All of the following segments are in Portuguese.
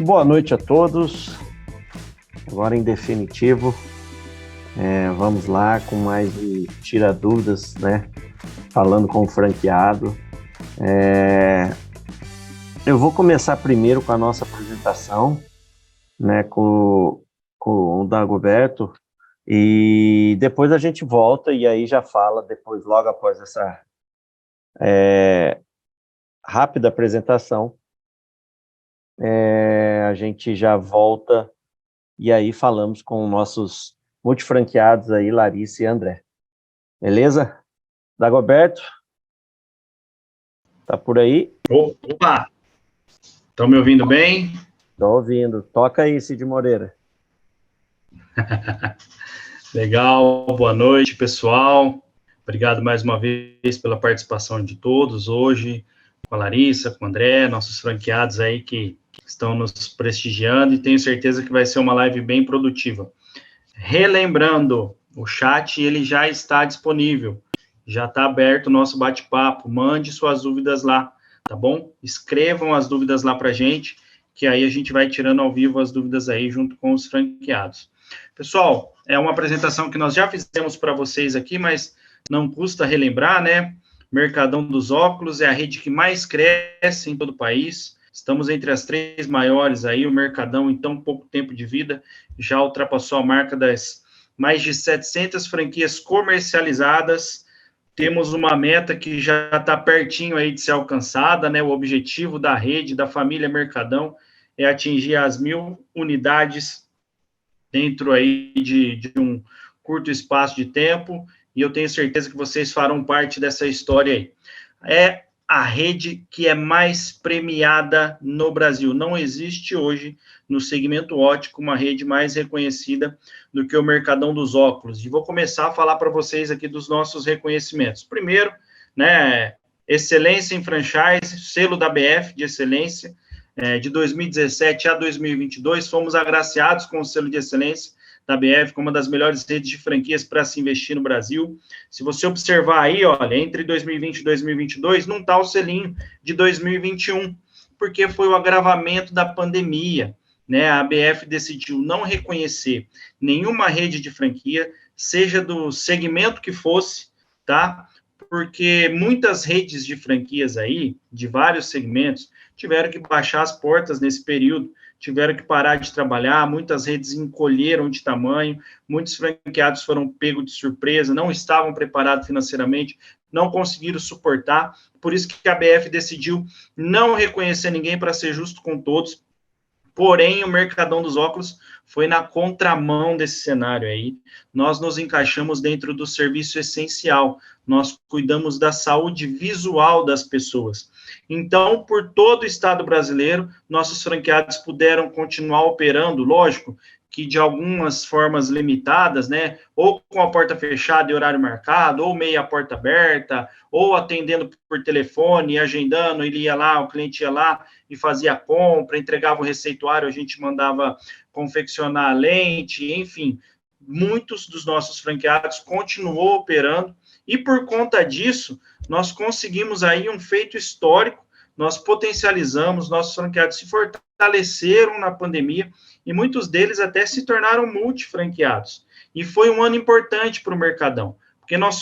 boa noite a todos. Agora, em definitivo, vamos lá com mais um Tira Dúvidas, né? Falando com o franqueado. Eu vou começar primeiro com a nossa apresentação, né? Com o Dagoberto, e depois a gente volta e aí já fala, depois, logo após essa rápida apresentação, a gente já volta e aí falamos com nossos multifranqueados aí, Larissa e André. Beleza? Dagoberto? Tá por aí? Opa! Estão me ouvindo bem? Tô ouvindo. Toca aí, Cid Moreira. Legal, boa noite, pessoal. Obrigado mais uma vez pela participação de todos hoje, com a Larissa, com o André, nossos franqueados aí que estão nos prestigiando, e tenho certeza que vai ser uma live bem produtiva. Relembrando, o chat ele já está disponível, já está aberto o nosso bate-papo, mande suas dúvidas lá, tá bom? Escrevam as dúvidas lá para a gente, que aí a gente vai tirando ao vivo as dúvidas aí junto com os franqueados. Pessoal, é uma apresentação que nós já fizemos para vocês aqui, mas não custa relembrar, né? Mercadão dos Óculos é a rede que mais cresce em todo o país. Estamos entre as 3 maiores aí. O Mercadão, em tão pouco tempo de vida, já ultrapassou a marca das mais de 700 franquias comercializadas. Temos uma meta que já está pertinho aí de ser alcançada, né? O objetivo da rede, da família Mercadão, é atingir as 1.000 unidades dentro aí de um curto espaço de tempo, e eu tenho certeza que vocês farão parte dessa história aí. É a rede que é mais premiada no Brasil. Não existe hoje, no segmento óptico, uma rede mais reconhecida do que o Mercadão dos Óculos. E vou começar a falar para vocês aqui dos nossos reconhecimentos. Primeiro, né, excelência em franchise, selo da BF de excelência, de 2017 a 2022, fomos agraciados com o selo de excelência da BF como uma das melhores redes de franquias para se investir no Brasil. Se você observar aí, olha, entre 2020 e 2022, não está o selinho de 2021, porque foi o agravamento da pandemia, né? A ABF decidiu não reconhecer nenhuma rede de franquia, seja do segmento que fosse, tá? Porque muitas redes de franquias aí, de vários segmentos, tiveram que baixar as portas nesse período, tiveram que parar de trabalhar, muitas redes encolheram de tamanho, muitos franqueados foram pegos de surpresa, não estavam preparados financeiramente, não conseguiram suportar, por isso que a BF decidiu não reconhecer ninguém, para ser justo com todos. Porém, o Mercadão dos Óculos foi na contramão desse cenário aí. Nós nos encaixamos dentro do serviço essencial, nós cuidamos da saúde visual das pessoas. Então, por todo o estado brasileiro, nossos franqueados puderam continuar operando, lógico, que de algumas formas limitadas, né, ou com a porta fechada e horário marcado, ou meia porta aberta, ou atendendo por telefone, e agendando, ele ia lá, o cliente ia lá e fazia a compra, entregava o receituário, a gente mandava confeccionar a lente, enfim, muitos dos nossos franqueados continuou operando, e por conta disso, nós conseguimos aí um feito histórico, nós potencializamos, nossos franqueados se fortaleceram na pandemia, e muitos deles até se tornaram multifranqueados. E foi um ano importante para o Mercadão, porque nós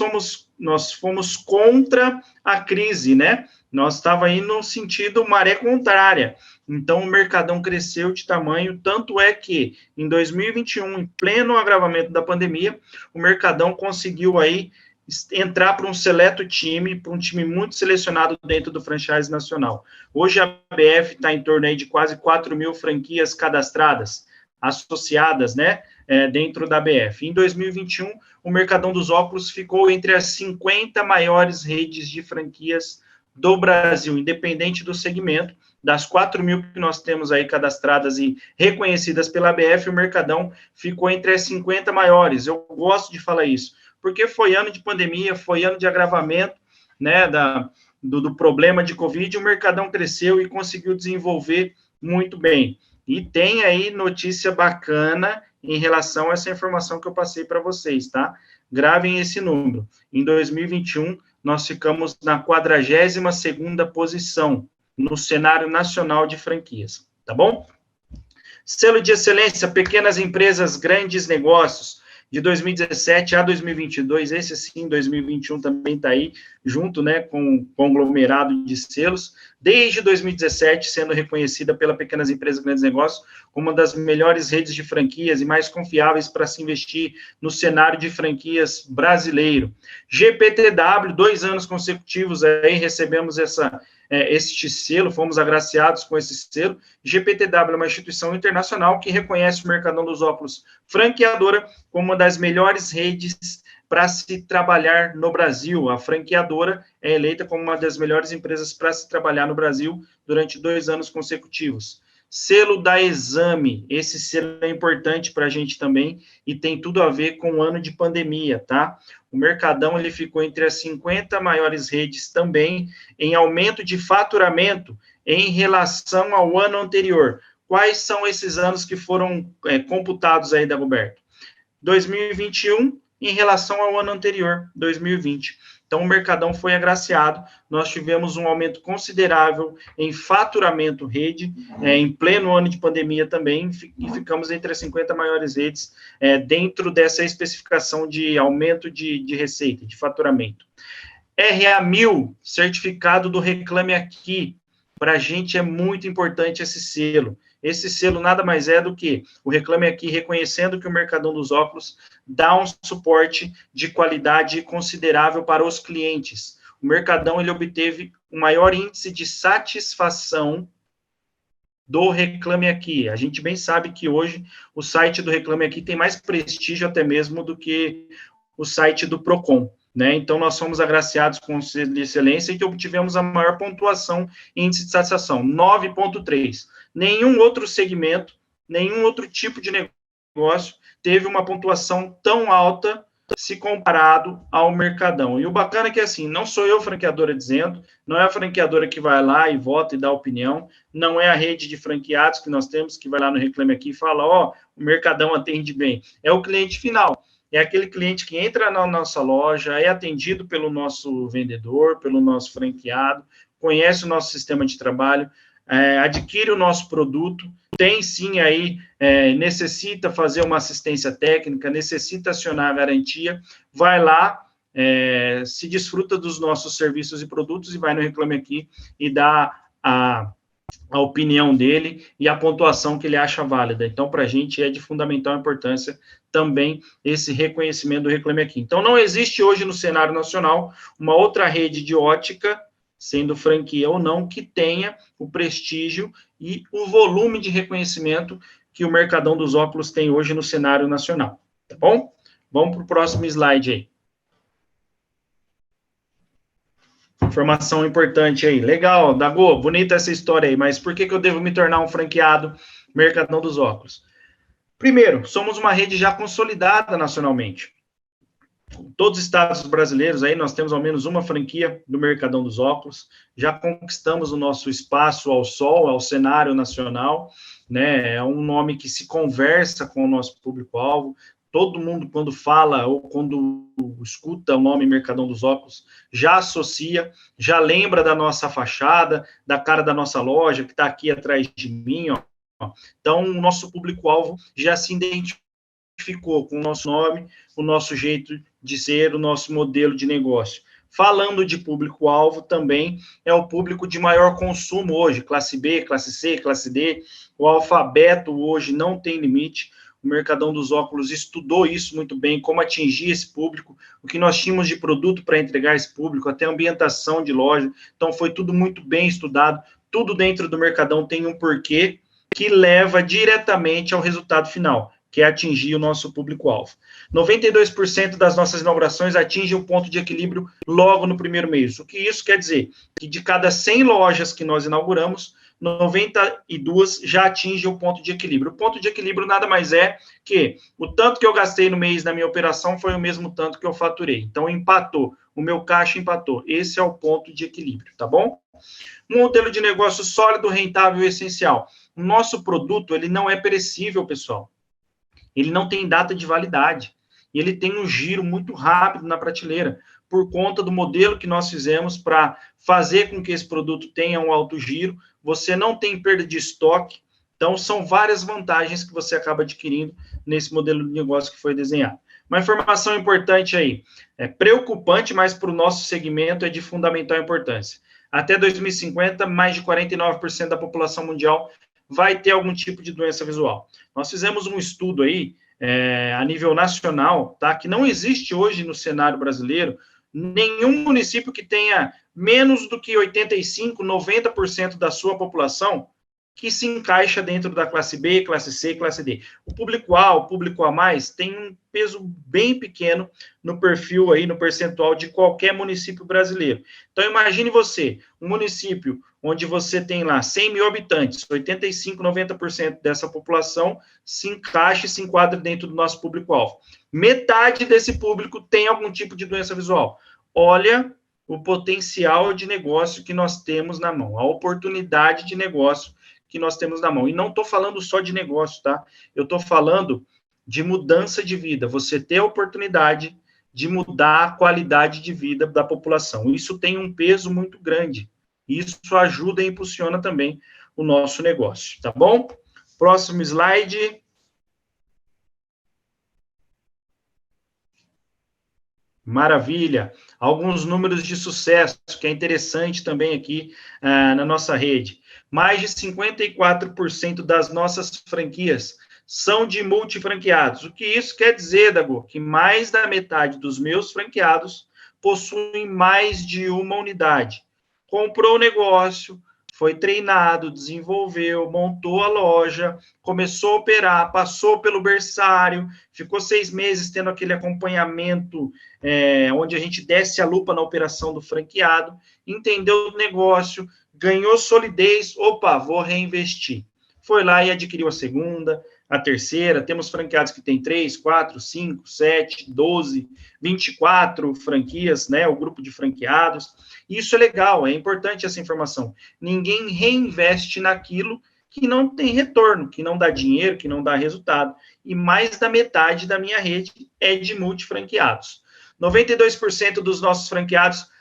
fomos contra a crise, né? Nós estava aí no sentido maré contrária. Então, o Mercadão cresceu de tamanho, tanto é que, em 2021, em pleno agravamento da pandemia, o Mercadão conseguiu aí entrar para um seleto time, para um time muito selecionado dentro do franchise nacional. Hoje a BF está em torno aí de quase 4.000 franquias cadastradas, associadas, né, dentro da BF. Em 2021, o Mercadão dos Óculos ficou entre as 50 maiores redes de franquias do Brasil, independente do segmento. Das 4.000 que nós temos aí cadastradas e reconhecidas pela BF, o Mercadão ficou entre as 50 maiores. Eu gosto de falar isso, porque foi ano de pandemia, foi ano de agravamento, né, do problema de Covid, o Mercadão cresceu e conseguiu desenvolver muito bem. E tem aí notícia bacana em relação a essa informação que eu passei para vocês, tá? Gravem esse número. Em 2021, nós ficamos na 42ª posição no cenário nacional de franquias, tá bom? Selo de excelência, pequenas empresas, grandes negócios, de 2017 a 2022, esse sim, 2021 também está aí, junto, né, com o conglomerado de selos, desde 2017, sendo reconhecida pela Pequenas Empresas, Grandes Negócios, como uma das melhores redes de franquias e mais confiáveis para se investir no cenário de franquias brasileiro. GPTW, 2 anos consecutivos, aí recebemos este selo, fomos agraciados com esse selo. GPTW é uma instituição internacional que reconhece o Mercadão dos Óculos franqueadora como uma das melhores redes para se trabalhar no Brasil. A franqueadora é eleita como uma das melhores empresas para se trabalhar no Brasil durante 2 anos consecutivos. Selo da Exame, esse selo é importante para a gente também e tem tudo a ver com o ano de pandemia, tá? O Mercadão, ele ficou entre as 50 maiores redes também em aumento de faturamento em relação ao ano anterior. Quais são esses anos que foram computados aí, Dagoberto? 2021 em relação ao ano anterior, 2020. Então, o Mercadão foi agraciado, nós tivemos um aumento considerável em faturamento rede, em pleno ano de pandemia também, e ficamos entre as 50 maiores redes dentro dessa especificação de aumento de receita, de faturamento. RA1000, certificado do Reclame Aqui, para a gente é muito importante esse selo. Esse selo nada mais é do que o Reclame Aqui reconhecendo que o Mercadão dos Óculos dá um suporte de qualidade considerável para os clientes. O Mercadão, ele obteve o maior índice de satisfação do Reclame Aqui. A gente bem sabe que hoje o site do Reclame Aqui tem mais prestígio até mesmo do que o site do Procon, né? Então, nós fomos agraciados com o selo de excelência e que obtivemos a maior pontuação em índice de satisfação, 9,3. Nenhum outro segmento, nenhum outro tipo de negócio teve uma pontuação tão alta se comparado ao Mercadão. E o bacana é que, assim, não sou eu franqueadora dizendo, não é a franqueadora que vai lá e vota e dá opinião, não é a rede de franqueados que nós temos que vai lá no Reclame Aqui e fala, ó, o Mercadão atende bem. É o cliente final. É aquele cliente que entra na nossa loja, é atendido pelo nosso vendedor, pelo nosso franqueado, conhece o nosso sistema de trabalho, adquire o nosso produto, tem sim aí, necessita fazer uma assistência técnica, necessita acionar a garantia, vai lá, se desfruta dos nossos serviços e produtos e vai no Reclame Aqui e dá a opinião dele e a pontuação que ele acha válida. Então, para a gente é de fundamental importância também esse reconhecimento do Reclame Aqui. Então, não existe hoje no cenário nacional uma outra rede de ótica, sendo franquia ou não, que tenha o prestígio e o volume de reconhecimento que o Mercadão dos Óculos tem hoje no cenário nacional. Tá bom? Vamos para o próximo slide aí. Informação importante aí. Legal, Dago, bonita essa história aí, mas por que eu devo me tornar um franqueado Mercadão dos Óculos? Primeiro, somos uma rede já consolidada nacionalmente. Todos os estados brasileiros aí, nós temos ao menos uma franquia do Mercadão dos Óculos, já conquistamos o nosso espaço ao sol, ao cenário nacional, né? É um nome que se conversa com o nosso público-alvo. Todo mundo, quando fala ou quando escuta o nome Mercadão dos Óculos, já associa, já lembra da nossa fachada, da cara da nossa loja, que está aqui atrás de mim, ó. Então, o nosso público-alvo já se identificou com o nosso nome, o nosso jeito de ser, o nosso modelo de negócio. Falando de público-alvo, também é o público de maior consumo hoje, classe B, classe C, classe D. O alfabeto hoje não tem limite. O Mercadão dos Óculos estudou isso muito bem, como atingir esse público, o que nós tínhamos de produto para entregar esse público, até ambientação de loja. Então, foi tudo muito bem estudado. Tudo dentro do Mercadão tem um porquê que leva diretamente ao resultado final, que é atingir o nosso público-alvo. 92% das nossas inaugurações atingem o ponto de equilíbrio logo no primeiro mês. O que isso quer dizer? Que de cada 100 lojas que nós inauguramos, 92 já atingem o ponto de equilíbrio. O ponto de equilíbrio nada mais é que o tanto que eu gastei no mês na minha operação foi o mesmo tanto que eu faturei. Então, empatou. O meu caixa empatou. Esse é o ponto de equilíbrio, tá bom? Um modelo de negócio sólido, rentável e essencial. O nosso produto, ele não é perecível, pessoal. Ele não tem data de validade. E ele tem um giro muito rápido na prateleira, por conta do modelo que nós fizemos para fazer com que esse produto tenha um alto giro. Você não tem perda de estoque. Então, são várias vantagens que você acaba adquirindo nesse modelo de negócio que foi desenhado. Uma informação importante aí, é preocupante, mas para o nosso segmento é de fundamental importância. Até 2050, mais de 49% da população mundial vai ter algum tipo de doença visual. Nós fizemos um estudo aí, a nível nacional, tá? Que não existe hoje no cenário brasileiro nenhum município que tenha menos do que 85%, 90% da sua população que se encaixa dentro da classe B, classe C e classe D. O público A, o público A+, tem um peso bem pequeno no perfil aí, no percentual de qualquer município brasileiro. Então, imagine você, um município onde você tem lá 100 mil habitantes, 85%, 90% dessa população se encaixa e se enquadra dentro do nosso público-alvo. Metade desse público tem algum tipo de doença visual. Olha o potencial de negócio que nós temos na mão, a oportunidade de negócio que nós temos na mão. E não estou falando só de negócio, tá? Eu estou falando de mudança de vida. Você ter a oportunidade de mudar a qualidade de vida da população. Isso tem um peso muito grande. Isso ajuda e impulsiona também o nosso negócio, tá bom? Próximo slide. Maravilha. Alguns números de sucesso, que é interessante também aqui na nossa rede. Mais de 54% das nossas franquias são de multifranqueados. O que isso quer dizer, Dago? Que mais da metade dos meus franqueados possuem mais de uma unidade. Comprou o negócio, foi treinado, desenvolveu, montou a loja, começou a operar, passou pelo berçário, ficou 6 meses tendo aquele acompanhamento onde a gente desce a lupa na operação do franqueado, entendeu o negócio, ganhou solidez, opa, vou reinvestir. Foi lá e adquiriu a segunda, a terceira, temos franqueados que tem 3, 4, 5, 7, 12, 24 franquias, né, o grupo de franqueados. Isso é legal, é importante essa informação. Ninguém reinveste naquilo que não tem retorno, que não dá dinheiro, que não dá resultado. E mais da metade da minha rede é de multifranqueados. 92% dos nossos franqueados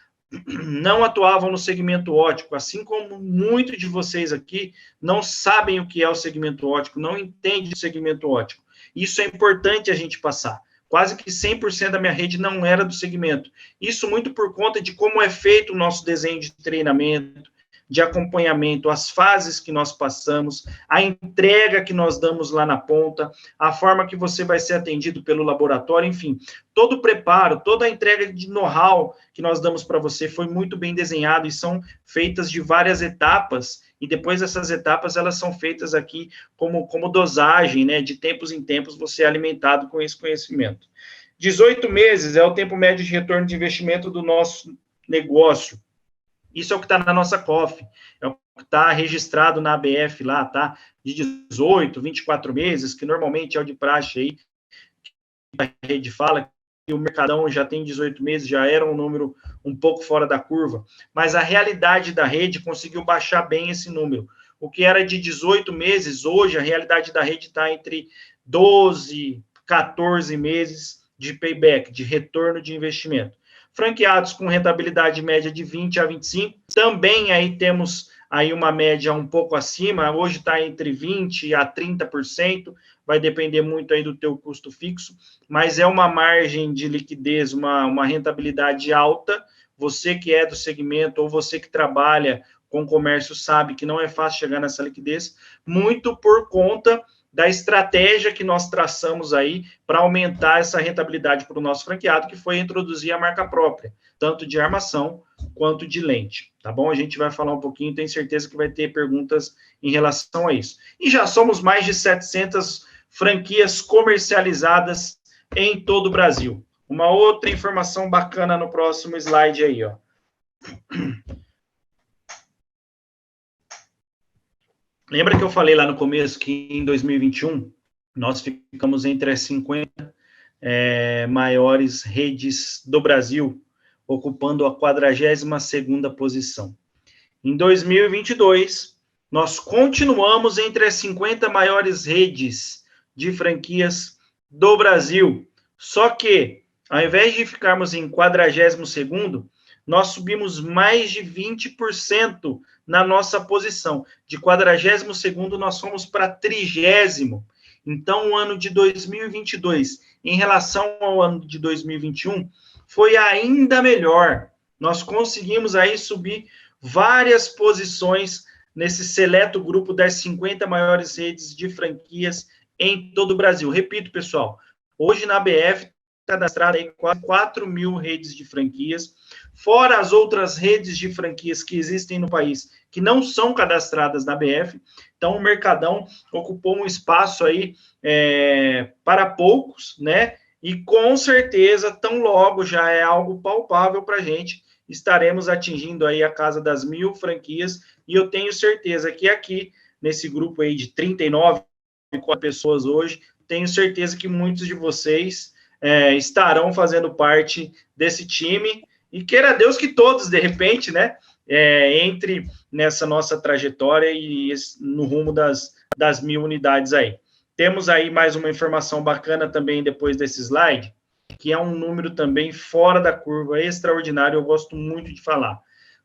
não atuavam no segmento óptico, assim como muitos de vocês aqui não sabem o que é o segmento óptico, não entendem o segmento óptico. Isso é importante a gente passar. Quase que 100% da minha rede não era do segmento. Isso muito por conta de como é feito o nosso desenho de treinamento, de acompanhamento, as fases que nós passamos, a entrega que nós damos lá na ponta, a forma que você vai ser atendido pelo laboratório, enfim, todo o preparo, toda a entrega de know-how que nós damos para você foi muito bem desenhado e são feitas de várias etapas, e depois essas etapas, elas são feitas aqui como dosagem, né, de tempos em tempos você é alimentado com esse conhecimento. 18 meses é o tempo médio de retorno de investimento do nosso negócio. Isso é o que está na nossa COF, é o que está registrado na ABF lá, tá? De 18, 24 meses, que normalmente é o de praxe aí, que a rede fala que o Mercadão já tem 18 meses, já era um número um pouco fora da curva, mas a realidade da rede conseguiu baixar bem esse número. O que era de 18 meses, hoje a realidade da rede está entre 12, 14 meses de payback, de retorno de investimento. Franqueados com rentabilidade média de 20 a 25, também aí temos aí uma média um pouco acima, hoje está entre 20 a 30%, vai depender muito aí do teu custo fixo, mas é uma margem de liquidez, uma rentabilidade alta. Você que é do segmento ou você que trabalha com comércio sabe que não é fácil chegar nessa liquidez, muito por conta da estratégia que nós traçamos aí para aumentar essa rentabilidade para o nosso franqueado, que foi introduzir a marca própria, tanto de armação quanto de lente, tá bom? A gente vai falar um pouquinho, tenho certeza que vai ter perguntas em relação a isso. E já somos mais de 700 franquias comercializadas em todo o Brasil. Uma outra informação bacana no próximo slide aí, ó. Lembra que eu falei lá no começo que em 2021 nós ficamos entre as 50 maiores redes do Brasil, ocupando a 42ª posição. Em 2022, nós continuamos entre as 50 maiores redes de franquias do Brasil. Só que, ao invés de ficarmos em 42º, nós subimos mais de 20% na nossa posição. De 42º, nós fomos para 30º. Então, o ano de 2022, em relação ao ano de 2021, foi ainda melhor. Nós conseguimos aí subir várias posições nesse seleto grupo das 50 maiores redes de franquias em todo o Brasil. Repito, pessoal, hoje na BF cadastrada aí quase 4 mil redes de franquias, fora as outras redes de franquias que existem no país, que não são cadastradas na BF. Então, o Mercadão ocupou um espaço aí para poucos, né? E com certeza, tão logo já é algo palpável para a gente, estaremos atingindo aí a casa das 1.000 franquias, e eu tenho certeza que aqui, nesse grupo aí de 39 pessoas hoje, tenho certeza que muitos de vocês estarão fazendo parte desse time, e queira Deus que todos, de repente, né, entre nessa nossa trajetória e no rumo das 1.000 unidades aí. Temos aí mais uma informação bacana também depois desse slide, que é um número também fora da curva, extraordinário, eu gosto muito de falar.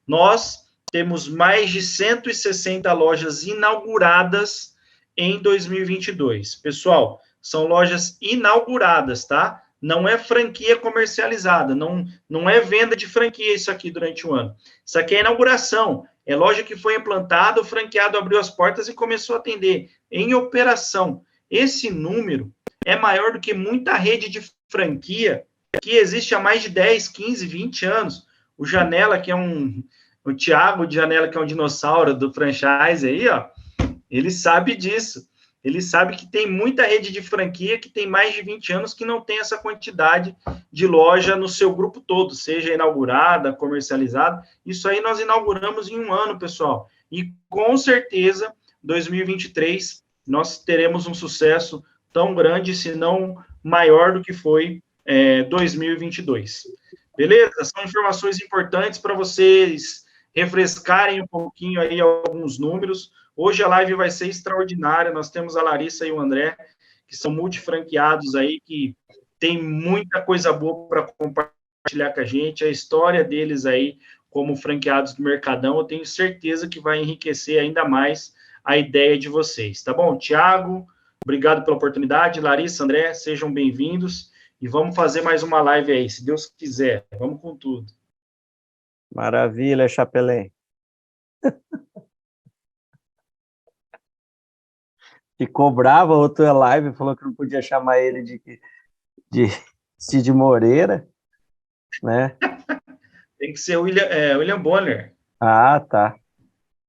Nós temos mais de 160 lojas inauguradas em 2022. Pessoal, são lojas inauguradas, tá? Não é franquia comercializada, não é venda de franquia isso aqui durante o ano. Isso aqui é inauguração, é loja que foi implantada, o franqueado abriu as portas e começou a atender em operação. Esse número é maior do que muita rede de franquia que existe há mais de 10, 15, 20 anos. O Janela, que é o Thiago de Janela, que é um dinossauro do franchise aí, ó, ele sabe disso. Ele sabe que tem muita rede de franquia que tem mais de 20 anos que não tem essa quantidade de loja no seu grupo todo, seja inaugurada, comercializada. Isso aí nós inauguramos em um ano, pessoal. E com certeza, 2023, nós teremos um sucesso tão grande, se não maior do que foi 2022. Beleza? São informações importantes para vocês refrescarem um pouquinho aí alguns números. Hoje a live vai ser extraordinária, nós temos a Larissa e o André, que são multifranqueados aí, que tem muita coisa boa para compartilhar com a gente, a história deles aí como franqueados do Mercadão, eu tenho certeza que vai enriquecer ainda mais a ideia de vocês, tá bom? Tiago, obrigado pela oportunidade, Larissa, André, sejam bem-vindos, e vamos fazer mais uma live aí, se Deus quiser, vamos com tudo. Maravilha, Chapelém. Ficou bravo, outra live, falou que não podia chamar ele de Cid Moreira, né? Tem que ser William Bonner. Ah, tá.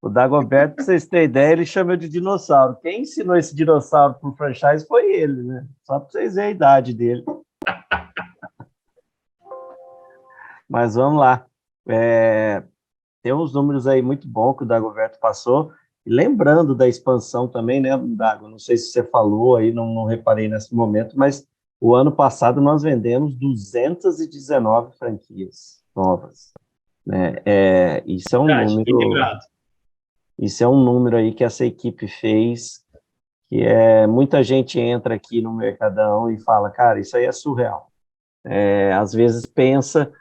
O Dagoberto, pra vocês terem ideia, ele chama de dinossauro. Quem ensinou esse dinossauro pro franchise foi ele, né? Só para vocês verem a idade dele. Mas vamos lá. Tem uns números aí muito bons que o Dagoberto passou. E lembrando da expansão também, né, Dago? Não sei se você falou aí, não reparei nesse momento, mas o ano passado nós vendemos 219 franquias novas. Né? Isso é um número. Isso é um número aí que essa equipe fez, que muita gente entra aqui no Mercadão e fala, cara, isso aí é surreal. Às vezes pensa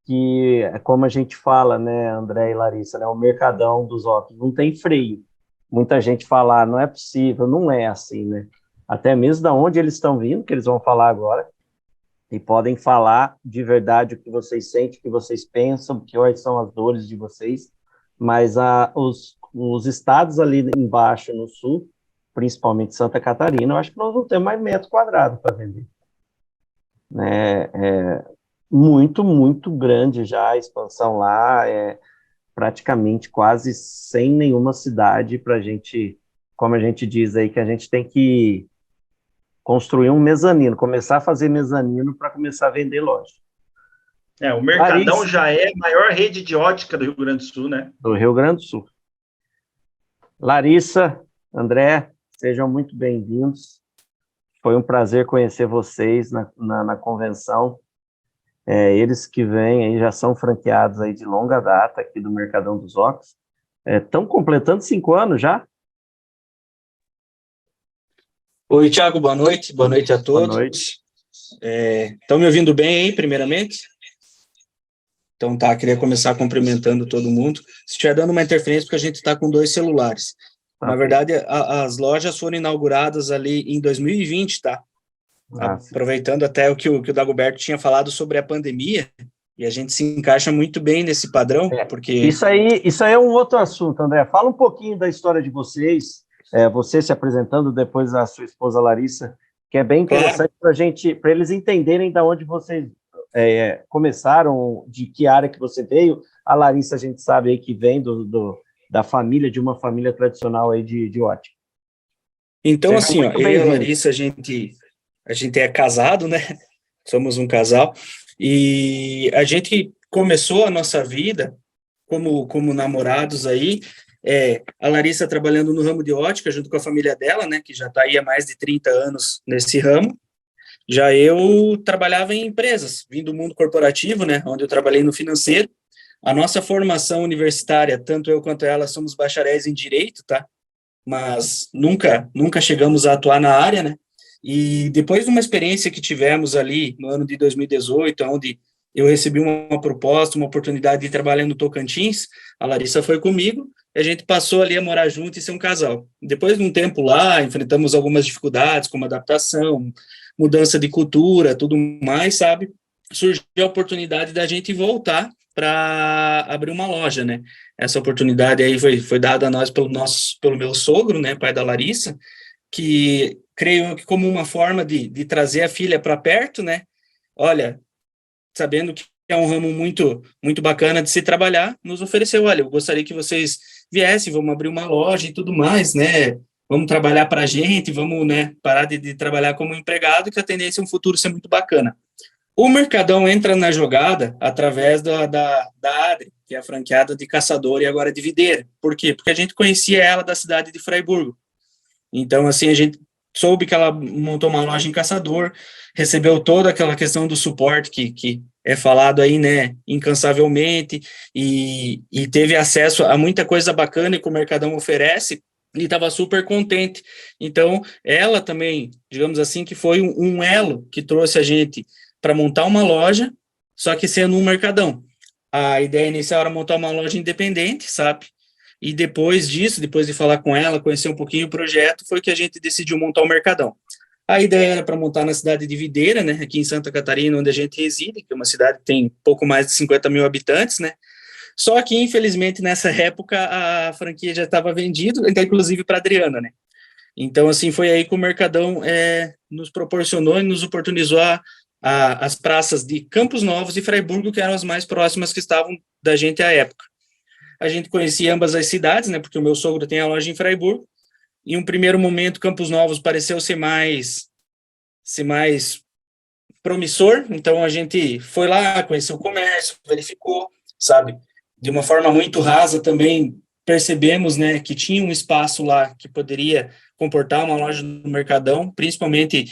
que, como a gente fala, né, André e Larissa, né, o Mercadão dos óculos não tem freio. Muita gente fala, não é possível, não é assim, né? Até mesmo da onde eles estão vindo, que eles vão falar agora, e podem falar de verdade o que vocês sentem, o que vocês pensam, quais são as dores de vocês, mas os estados ali embaixo, no sul, principalmente Santa Catarina, eu acho que nós não temos mais metro quadrado para vender. Muito, muito grande já a expansão lá, praticamente quase sem nenhuma cidade para a gente, como a gente diz aí, que a gente tem que construir um mezanino, começar a fazer mezanino para começar a vender loja. O Mercadão Larissa, já é a maior rede de ótica do Rio Grande do Sul, né? Do Rio Grande do Sul. Larissa, André, sejam muito bem-vindos. Foi um prazer conhecer vocês na convenção. Eles que vêm aí já são franqueados aí de longa data aqui do Mercadão dos Óculos. Estão completando 5 anos já? Oi, Thiago, boa noite a todos. Boa noite. Estão me ouvindo bem aí, primeiramente? Então, tá, queria começar cumprimentando todo mundo. Se estiver dando uma interferência, porque a gente está com 2 celulares. Na verdade, as lojas foram inauguradas ali em 2020, tá? Aproveitando até o que o Dagoberto tinha falado sobre a pandemia, e a gente se encaixa muito bem nesse padrão, porque... Isso aí é um outro assunto, André. Fala um pouquinho da história de vocês, você se apresentando, depois a sua esposa Larissa, que é bem interessante para eles entenderem de onde vocês começaram, de que área que você veio. A Larissa, a gente sabe aí que vem da família, de uma família tradicional aí de ótica. Então, assim, ó, eu e a Larissa, a gente é casado, né? Somos um casal, e a gente começou a nossa vida como namorados aí, a Larissa trabalhando no ramo de ótica, junto com a família dela, né, que já está aí há mais de 30 anos nesse ramo. Já eu trabalhava em empresas, vim do mundo corporativo, né, onde eu trabalhei no financeiro. A nossa formação universitária, tanto eu quanto ela, somos bacharéis em Direito, tá? Mas nunca chegamos a atuar na área, né? E depois de uma experiência que tivemos ali no ano de 2018, onde eu recebi uma proposta, uma oportunidade de trabalhar no Tocantins, a Larissa foi comigo, e a gente passou ali a morar junto e ser um casal. Depois de um tempo lá, enfrentamos algumas dificuldades, como adaptação, mudança de cultura, tudo mais, sabe? Surgiu a oportunidade da gente voltar para abrir uma loja, né? Essa oportunidade aí foi dada a nós pelo meu sogro, né, pai da Larissa, que creio que como uma forma de trazer a filha para perto, né? Olha, sabendo que é um ramo muito muito bacana de se trabalhar, nos ofereceu, olha, eu gostaria que vocês viessem, vamos abrir uma loja e tudo mais, né? Vamos trabalhar para a gente, vamos, né, parar de trabalhar como empregado, que a tendência é um futuro ser muito bacana. O Mercadão entra na jogada através da Adri, que é a franqueada de Caçador e agora de Videira. Por quê? Porque a gente conhecia ela da cidade de Fraiburgo. Então, assim, a gente soube que ela montou uma loja em Caçador, recebeu toda aquela questão do suporte que é falado aí, né, incansavelmente, e teve acesso a muita coisa bacana que o Mercadão oferece, e estava super contente. Então, ela também, digamos assim, que foi um elo que trouxe a gente para montar uma loja, só que sendo um Mercadão. A ideia inicial era montar uma loja independente, sabe? E depois disso, depois de falar com ela, conhecer um pouquinho o projeto, foi que a gente decidiu montar o Mercadão. A ideia era para montar na cidade de Videira, né, aqui em Santa Catarina, onde a gente reside, que é uma cidade que tem pouco mais de 50 mil habitantes, né? Só que, infelizmente, nessa época, a franquia já estava vendida, então, inclusive para a Adriana, né? Então, assim, foi aí que o Mercadão nos proporcionou e nos oportunizou as praças de Campos Novos e Fraiburgo, que eram as mais próximas que estavam da gente à época. A gente conhecia ambas as cidades, né, porque o meu sogro tem a loja em Fraiburgo. Em um primeiro momento, Campos Novos pareceu ser mais promissor, então a gente foi lá, conheceu o comércio, verificou, sabe? De uma forma muito rasa também percebemos, né, que tinha um espaço lá que poderia comportar uma loja no Mercadão, principalmente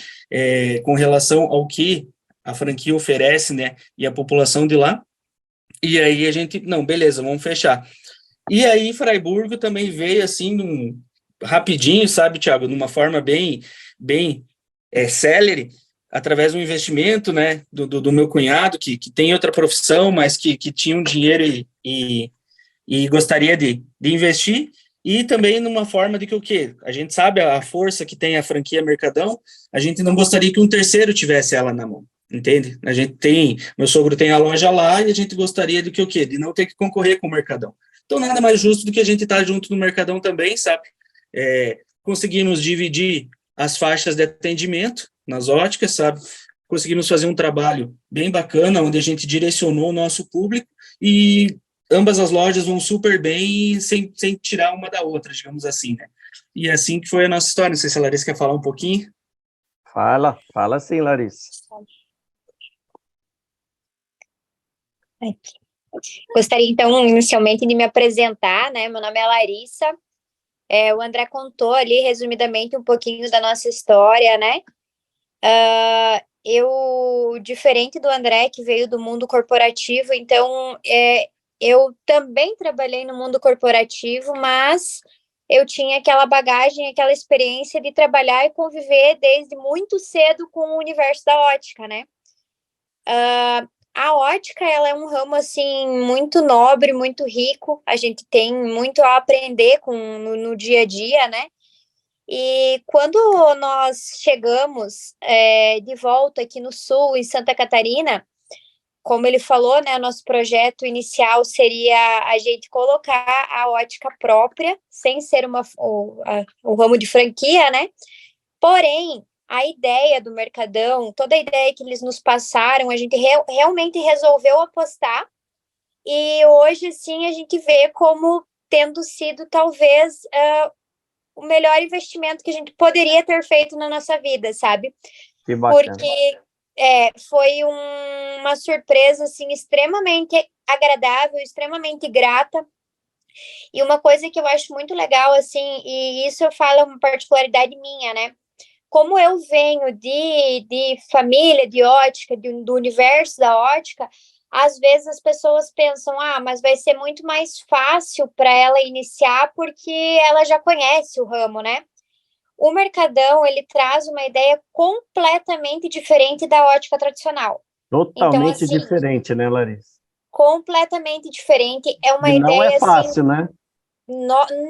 com relação ao que a franquia oferece, né, e a população de lá. E aí a gente, não, beleza, vamos fechar. E aí Fraiburgo também veio assim, rapidinho, sabe, Thiago, de uma forma bem célere, através do investimento, né, do meu cunhado, que tem outra profissão, mas que tinha um dinheiro e gostaria de investir, e também numa forma de que o quê? A gente sabe a força que tem a franquia Mercadão, a gente não gostaria que um terceiro tivesse ela na mão, entende? Meu sogro tem a loja lá e a gente gostaria de que o quê? De não ter que concorrer com o Mercadão. Então, nada mais justo do que a gente estar junto no Mercadão também, sabe? Conseguimos dividir as faixas de atendimento nas óticas, sabe? Conseguimos fazer um trabalho bem bacana, onde a gente direcionou o nosso público e ambas as lojas vão super bem sem tirar uma da outra, digamos assim, né? E assim que foi a nossa história. Não sei se a Larissa quer falar um pouquinho. Fala sim, Larissa. Gostaria, então, inicialmente de me apresentar, né? Meu nome é Larissa. O André contou ali, resumidamente, um pouquinho da nossa história, né? Eu, diferente do André, que veio do mundo corporativo, então, eu também trabalhei no mundo corporativo, mas eu tinha aquela bagagem, aquela experiência de trabalhar e conviver desde muito cedo com o universo da ótica, né? A ótica, ela é um ramo, assim, muito nobre, muito rico, a gente tem muito a aprender no dia a dia, né? E quando nós chegamos de volta aqui no Sul, em Santa Catarina, como ele falou, né, nosso projeto inicial seria a gente colocar a ótica própria, sem ser o ramo de franquia, né? Porém, a ideia do Mercadão, toda a ideia que eles nos passaram, a gente realmente resolveu apostar, e hoje, sim, a gente vê como tendo sido, talvez, o melhor investimento que a gente poderia ter feito na nossa vida, sabe? Que bacana. Porque foi uma surpresa, assim, extremamente agradável, extremamente grata. E uma coisa que eu acho muito legal, assim, e isso eu falo uma particularidade minha, né? Como eu venho de família de ótica, do universo da ótica, às vezes as pessoas pensam, mas vai ser muito mais fácil para ela iniciar porque ela já conhece o ramo, né? O Mercadão, ele traz uma ideia completamente diferente da ótica tradicional. Então, Totalmente assim, diferente, né, Larissa? completamente diferente. É uma E não é ideia, assim, fácil, né?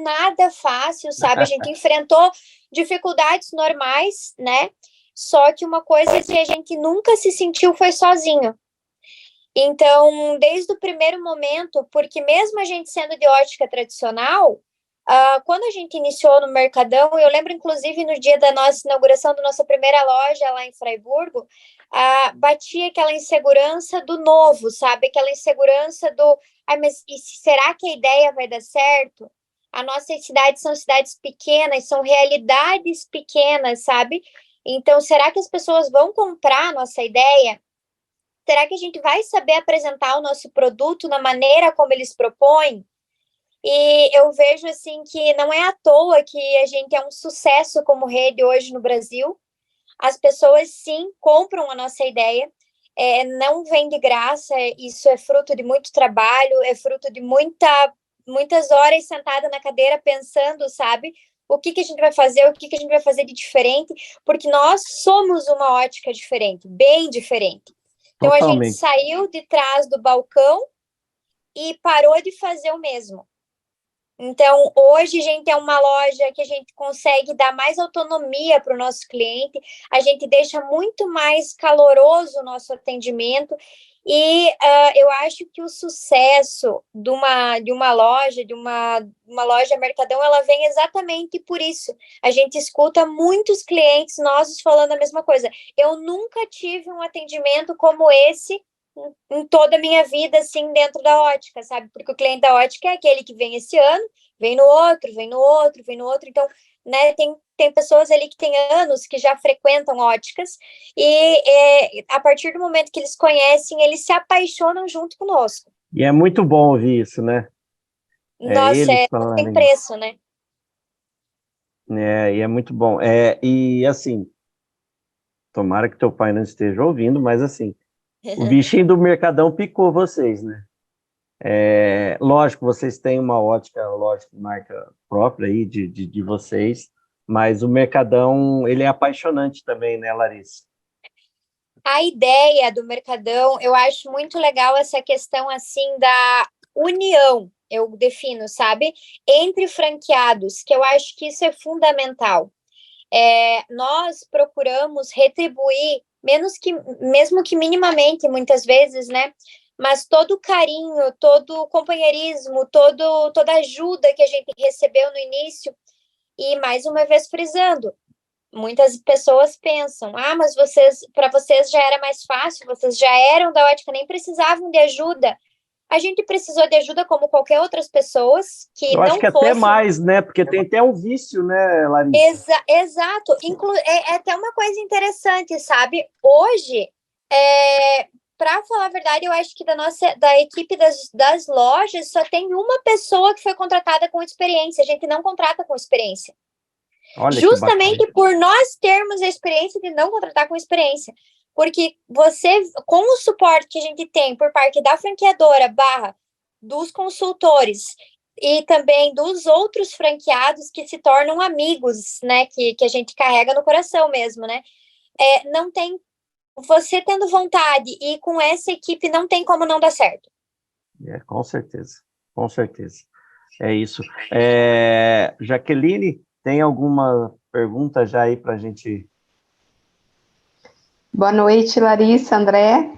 nada fácil, sabe? A gente enfrentou dificuldades normais, né? Só que uma coisa que a gente nunca se sentiu foi sozinho. Então, desde o primeiro momento, porque mesmo a gente sendo de ótica tradicional, quando a gente iniciou no Mercadão, eu lembro, inclusive, no dia da nossa inauguração da nossa primeira loja lá em Fraiburgo, batia aquela insegurança do novo, sabe? Aquela insegurança do, mas e será que a ideia vai dar certo? As nossas cidades são cidades pequenas, são realidades pequenas, sabe? Então, será que as pessoas vão comprar a nossa ideia? Será que a gente vai saber apresentar o nosso produto na maneira como eles propõem? E eu vejo, assim, que não é à toa que a gente é um sucesso como rede hoje no Brasil. As pessoas, sim, compram a nossa ideia. Não vem de graça, isso é fruto de muito trabalho, é fruto de muitas horas sentada na cadeira pensando, sabe? O que a gente vai fazer, o que a gente vai fazer de diferente, porque nós somos uma ótica diferente, bem diferente. Então, a gente Totalmente. saiu de trás do balcão e parou de fazer o mesmo. Então, hoje, a gente é uma loja que a gente consegue dar mais autonomia para o nosso cliente, a gente deixa muito mais caloroso o nosso atendimento, e eu acho que o sucesso de uma loja, uma loja Mercadão, ela vem exatamente por isso. A gente escuta muitos clientes nossos falando a mesma coisa. Eu nunca tive um atendimento como esse em toda a minha vida, assim, dentro da ótica, sabe? Porque o cliente da ótica é aquele que vem esse ano, vem no outro, vem no outro, vem no outro. Então, né, tem pessoas ali que têm anos que já frequentam óticas e a partir do momento que eles conhecem, eles se apaixonam junto conosco. E é muito bom ouvir isso, né? Nossa, Eles não tem falarem. preço, né? E é muito bom. E assim, tomara que teu pai não esteja ouvindo, mas assim, o bichinho do Mercadão picou vocês, né? Lógico, vocês têm uma ótica, lógico, marca própria aí de vocês, mas o Mercadão, ele é apaixonante também, né, Larissa? A ideia do Mercadão, eu acho muito legal essa questão, assim, da união, eu defino, sabe? Entre franqueados, que eu acho que isso é fundamental. Nós procuramos retribuir, mesmo que minimamente, muitas vezes, né? Mas todo o carinho, todo o companheirismo, toda a ajuda que a gente recebeu no início, e mais uma vez frisando, muitas pessoas pensam, mas para vocês já era mais fácil, vocês já eram da ótica, nem precisavam de ajuda. A gente precisou de ajuda como qualquer outras pessoas que Eu acho não que até fossem. mais, né? Porque tem até um vício, né, Larissa? Exato. É até uma coisa interessante, sabe? Hoje, para falar a verdade, eu acho que da equipe das lojas só tem uma pessoa que foi contratada com experiência. A gente não contrata com experiência. Olha que bacana. Justamente por nós termos a experiência de não contratar com experiência. Porque você, com o suporte que a gente tem por parte da franqueadora / dos consultores e também dos outros franqueados que se tornam amigos, né? Que a gente carrega no coração mesmo, né? Não tem você tendo vontade e com essa equipe não tem como não dar certo. Com certeza, com certeza. É isso. Jaqueline, tem alguma pergunta já aí para a gente? Boa noite, Larissa, André.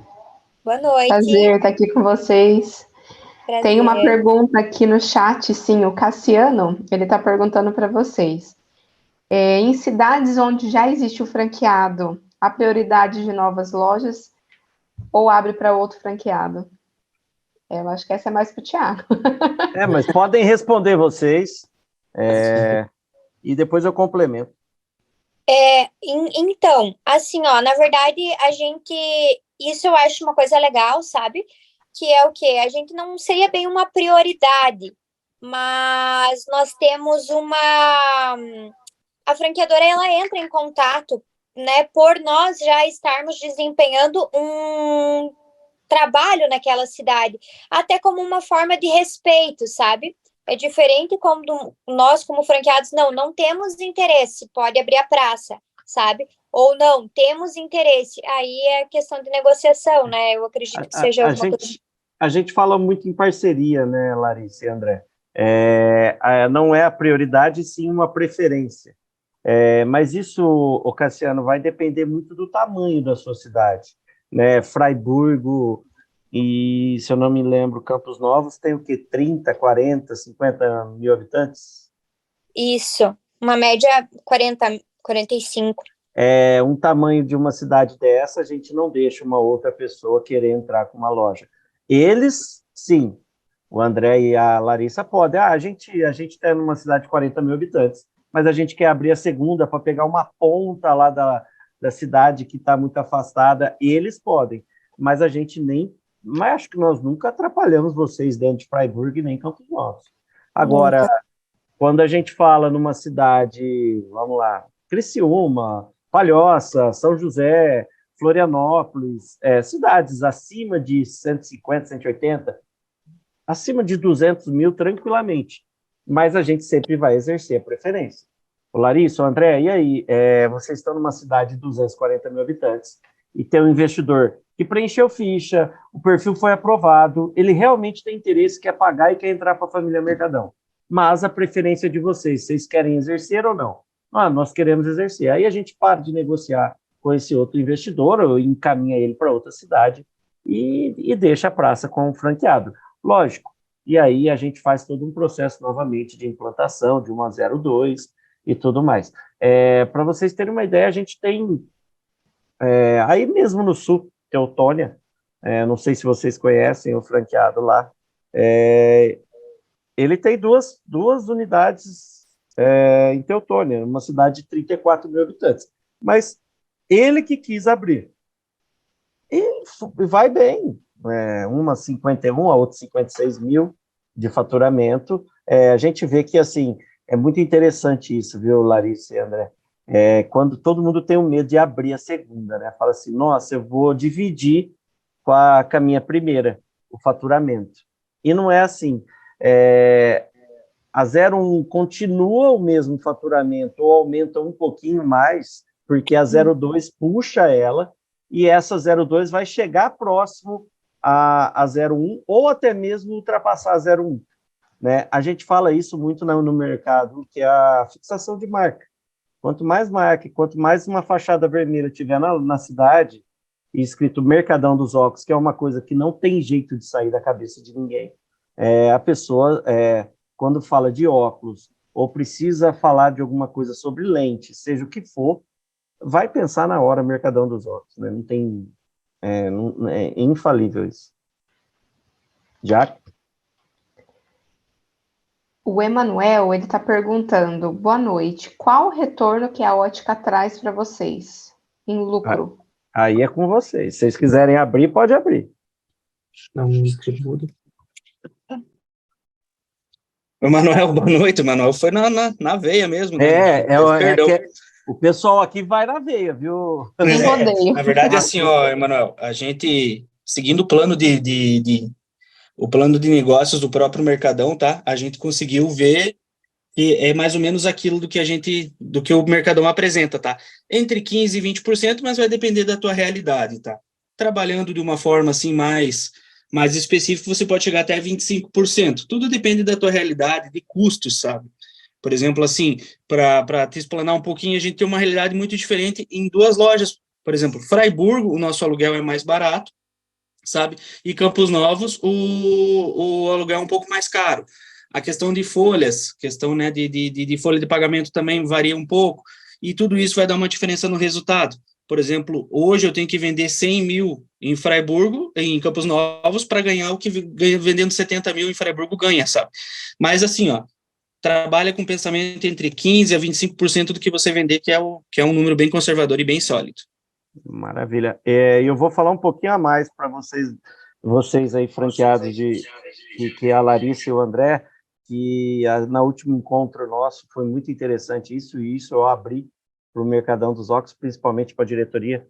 Boa noite. Prazer estar aqui com vocês. Prazer. Tem uma pergunta aqui no chat, sim, o Cassiano, ele está perguntando para vocês. Em cidades onde já existe o franqueado, há prioridade de novas lojas ou abre para outro franqueado? Eu acho que essa é mais para o Thiago. Mas podem responder vocês, e depois eu complemento. Então, assim, ó, na verdade, isso eu acho uma coisa legal, sabe? Que é o quê? A gente não seria bem uma prioridade, mas nós temos a franqueadora, ela entra em contato, né, por nós já estarmos desempenhando um trabalho naquela cidade, até como uma forma de respeito, sabe? É diferente como nós, como franqueados, não temos interesse, pode abrir a praça, sabe? Ou não, temos interesse. Aí é questão de negociação, né? Eu acredito que seja alguma coisa. A gente fala muito em parceria, né, Larissa e André? Não é a prioridade, sim uma preferência. Mas isso, ô Cassiano, vai depender muito do tamanho da sua cidade, né? Fraiburgo e, se eu não me lembro, Campos Novos tem o quê? 30, 40, 50 mil habitantes? Isso, uma média 40, 45. Um tamanho de uma cidade dessa, a gente não deixa uma outra pessoa querer entrar com uma loja. Eles, sim, o André e a Larissa podem. A gente está numa cidade de 40 mil habitantes, mas a gente quer abrir a segunda para pegar uma ponta lá da cidade que está muito afastada. Eles podem, mas a gente mas acho que nós nunca atrapalhamos vocês dentro de Freiburg nem Campos Novos. Agora, quando a gente fala numa cidade, vamos lá, Criciúma, Palhoça, São José, Florianópolis, cidades acima de 150, 180, acima de 200 mil tranquilamente, mas a gente sempre vai exercer a preferência. O Larissa, o André, e aí? Vocês estão numa cidade de 240 mil habitantes e tem um investidor que preencheu ficha, o perfil foi aprovado, ele realmente tem interesse, quer pagar e quer entrar para a família Mercadão. Mas a preferência de vocês querem exercer ou não? Nós queremos exercer. Aí a gente para de negociar com esse outro investidor, ou encaminha ele para outra cidade e deixa a praça com o franqueado. Lógico. E aí a gente faz todo um processo novamente de implantação, de 1 a 02 e tudo mais. Para vocês terem uma ideia, a gente tem aí mesmo no sul, Teutônia, não sei se vocês conhecem o franqueado lá, ele tem duas unidades em Teutônia, uma cidade de 34 mil habitantes, mas ele que quis abrir, e vai bem, uma 51, a outra 56 mil de faturamento. A gente vê que, assim, é muito interessante isso, viu, Larissa e André? Quando todo mundo tem o medo de abrir a segunda, né? Fala assim, nossa, eu vou dividir com a minha primeira, o faturamento. E não é assim. A 01 continua o mesmo faturamento, ou aumenta um pouquinho mais, porque a 02 puxa ela, e essa 02 vai chegar próximo a 01, ou até mesmo ultrapassar a 01. Né? A gente fala isso muito no mercado, que é a fixação de marca. Quanto mais marca, quanto mais uma fachada vermelha tiver na cidade, e escrito Mercadão dos Óculos, que é uma coisa que não tem jeito de sair da cabeça de ninguém, a pessoa, quando fala de óculos, ou precisa falar de alguma coisa sobre lente, seja o que for, vai pensar na hora Mercadão dos Óculos. Né? Não tem... é infalível isso. Já? O Emanuel, ele está perguntando, boa noite, qual o retorno que a ótica traz para vocês em lucro? Aí é com vocês. Se vocês quiserem abrir, pode abrir. Não distribuo. Emanuel, boa noite. Emanuel foi na veia mesmo. Né? O pessoal aqui vai na veia, viu? Na verdade, assim, Emanuel, a gente, seguindo o plano o plano de negócios do próprio Mercadão, tá? A gente conseguiu ver que é mais ou menos aquilo do que o Mercadão apresenta, tá? Entre 15% e 20%, mas vai depender da tua realidade, tá? Trabalhando de uma forma, assim, mais específica, você pode chegar até 25%. Tudo depende da tua realidade, de custos, sabe? Por exemplo, assim, para te explanar um pouquinho, a gente tem uma realidade muito diferente em duas lojas. Por exemplo, Fraiburgo, o nosso aluguel é mais barato, sabe? E Campos Novos, o aluguel é um pouco mais caro. A questão de folhas, questão, né, de folha de pagamento também varia um pouco, e tudo isso vai dar uma diferença no resultado. Por exemplo, hoje eu tenho que vender 100 mil em Fraiburgo, em Campos Novos, para ganhar o que vendendo 70 mil em Fraiburgo ganha, sabe? Mas assim, ó, trabalha com pensamento entre 15% a 25% do que você vender, que é um número bem conservador e bem sólido. Maravilha. Eu vou falar um pouquinho a mais para vocês aí, franqueados que é a Larissa e o André, que na último encontro nosso foi muito interessante isso, e isso eu abri para o Mercadão dos Óculos, principalmente para a diretoria.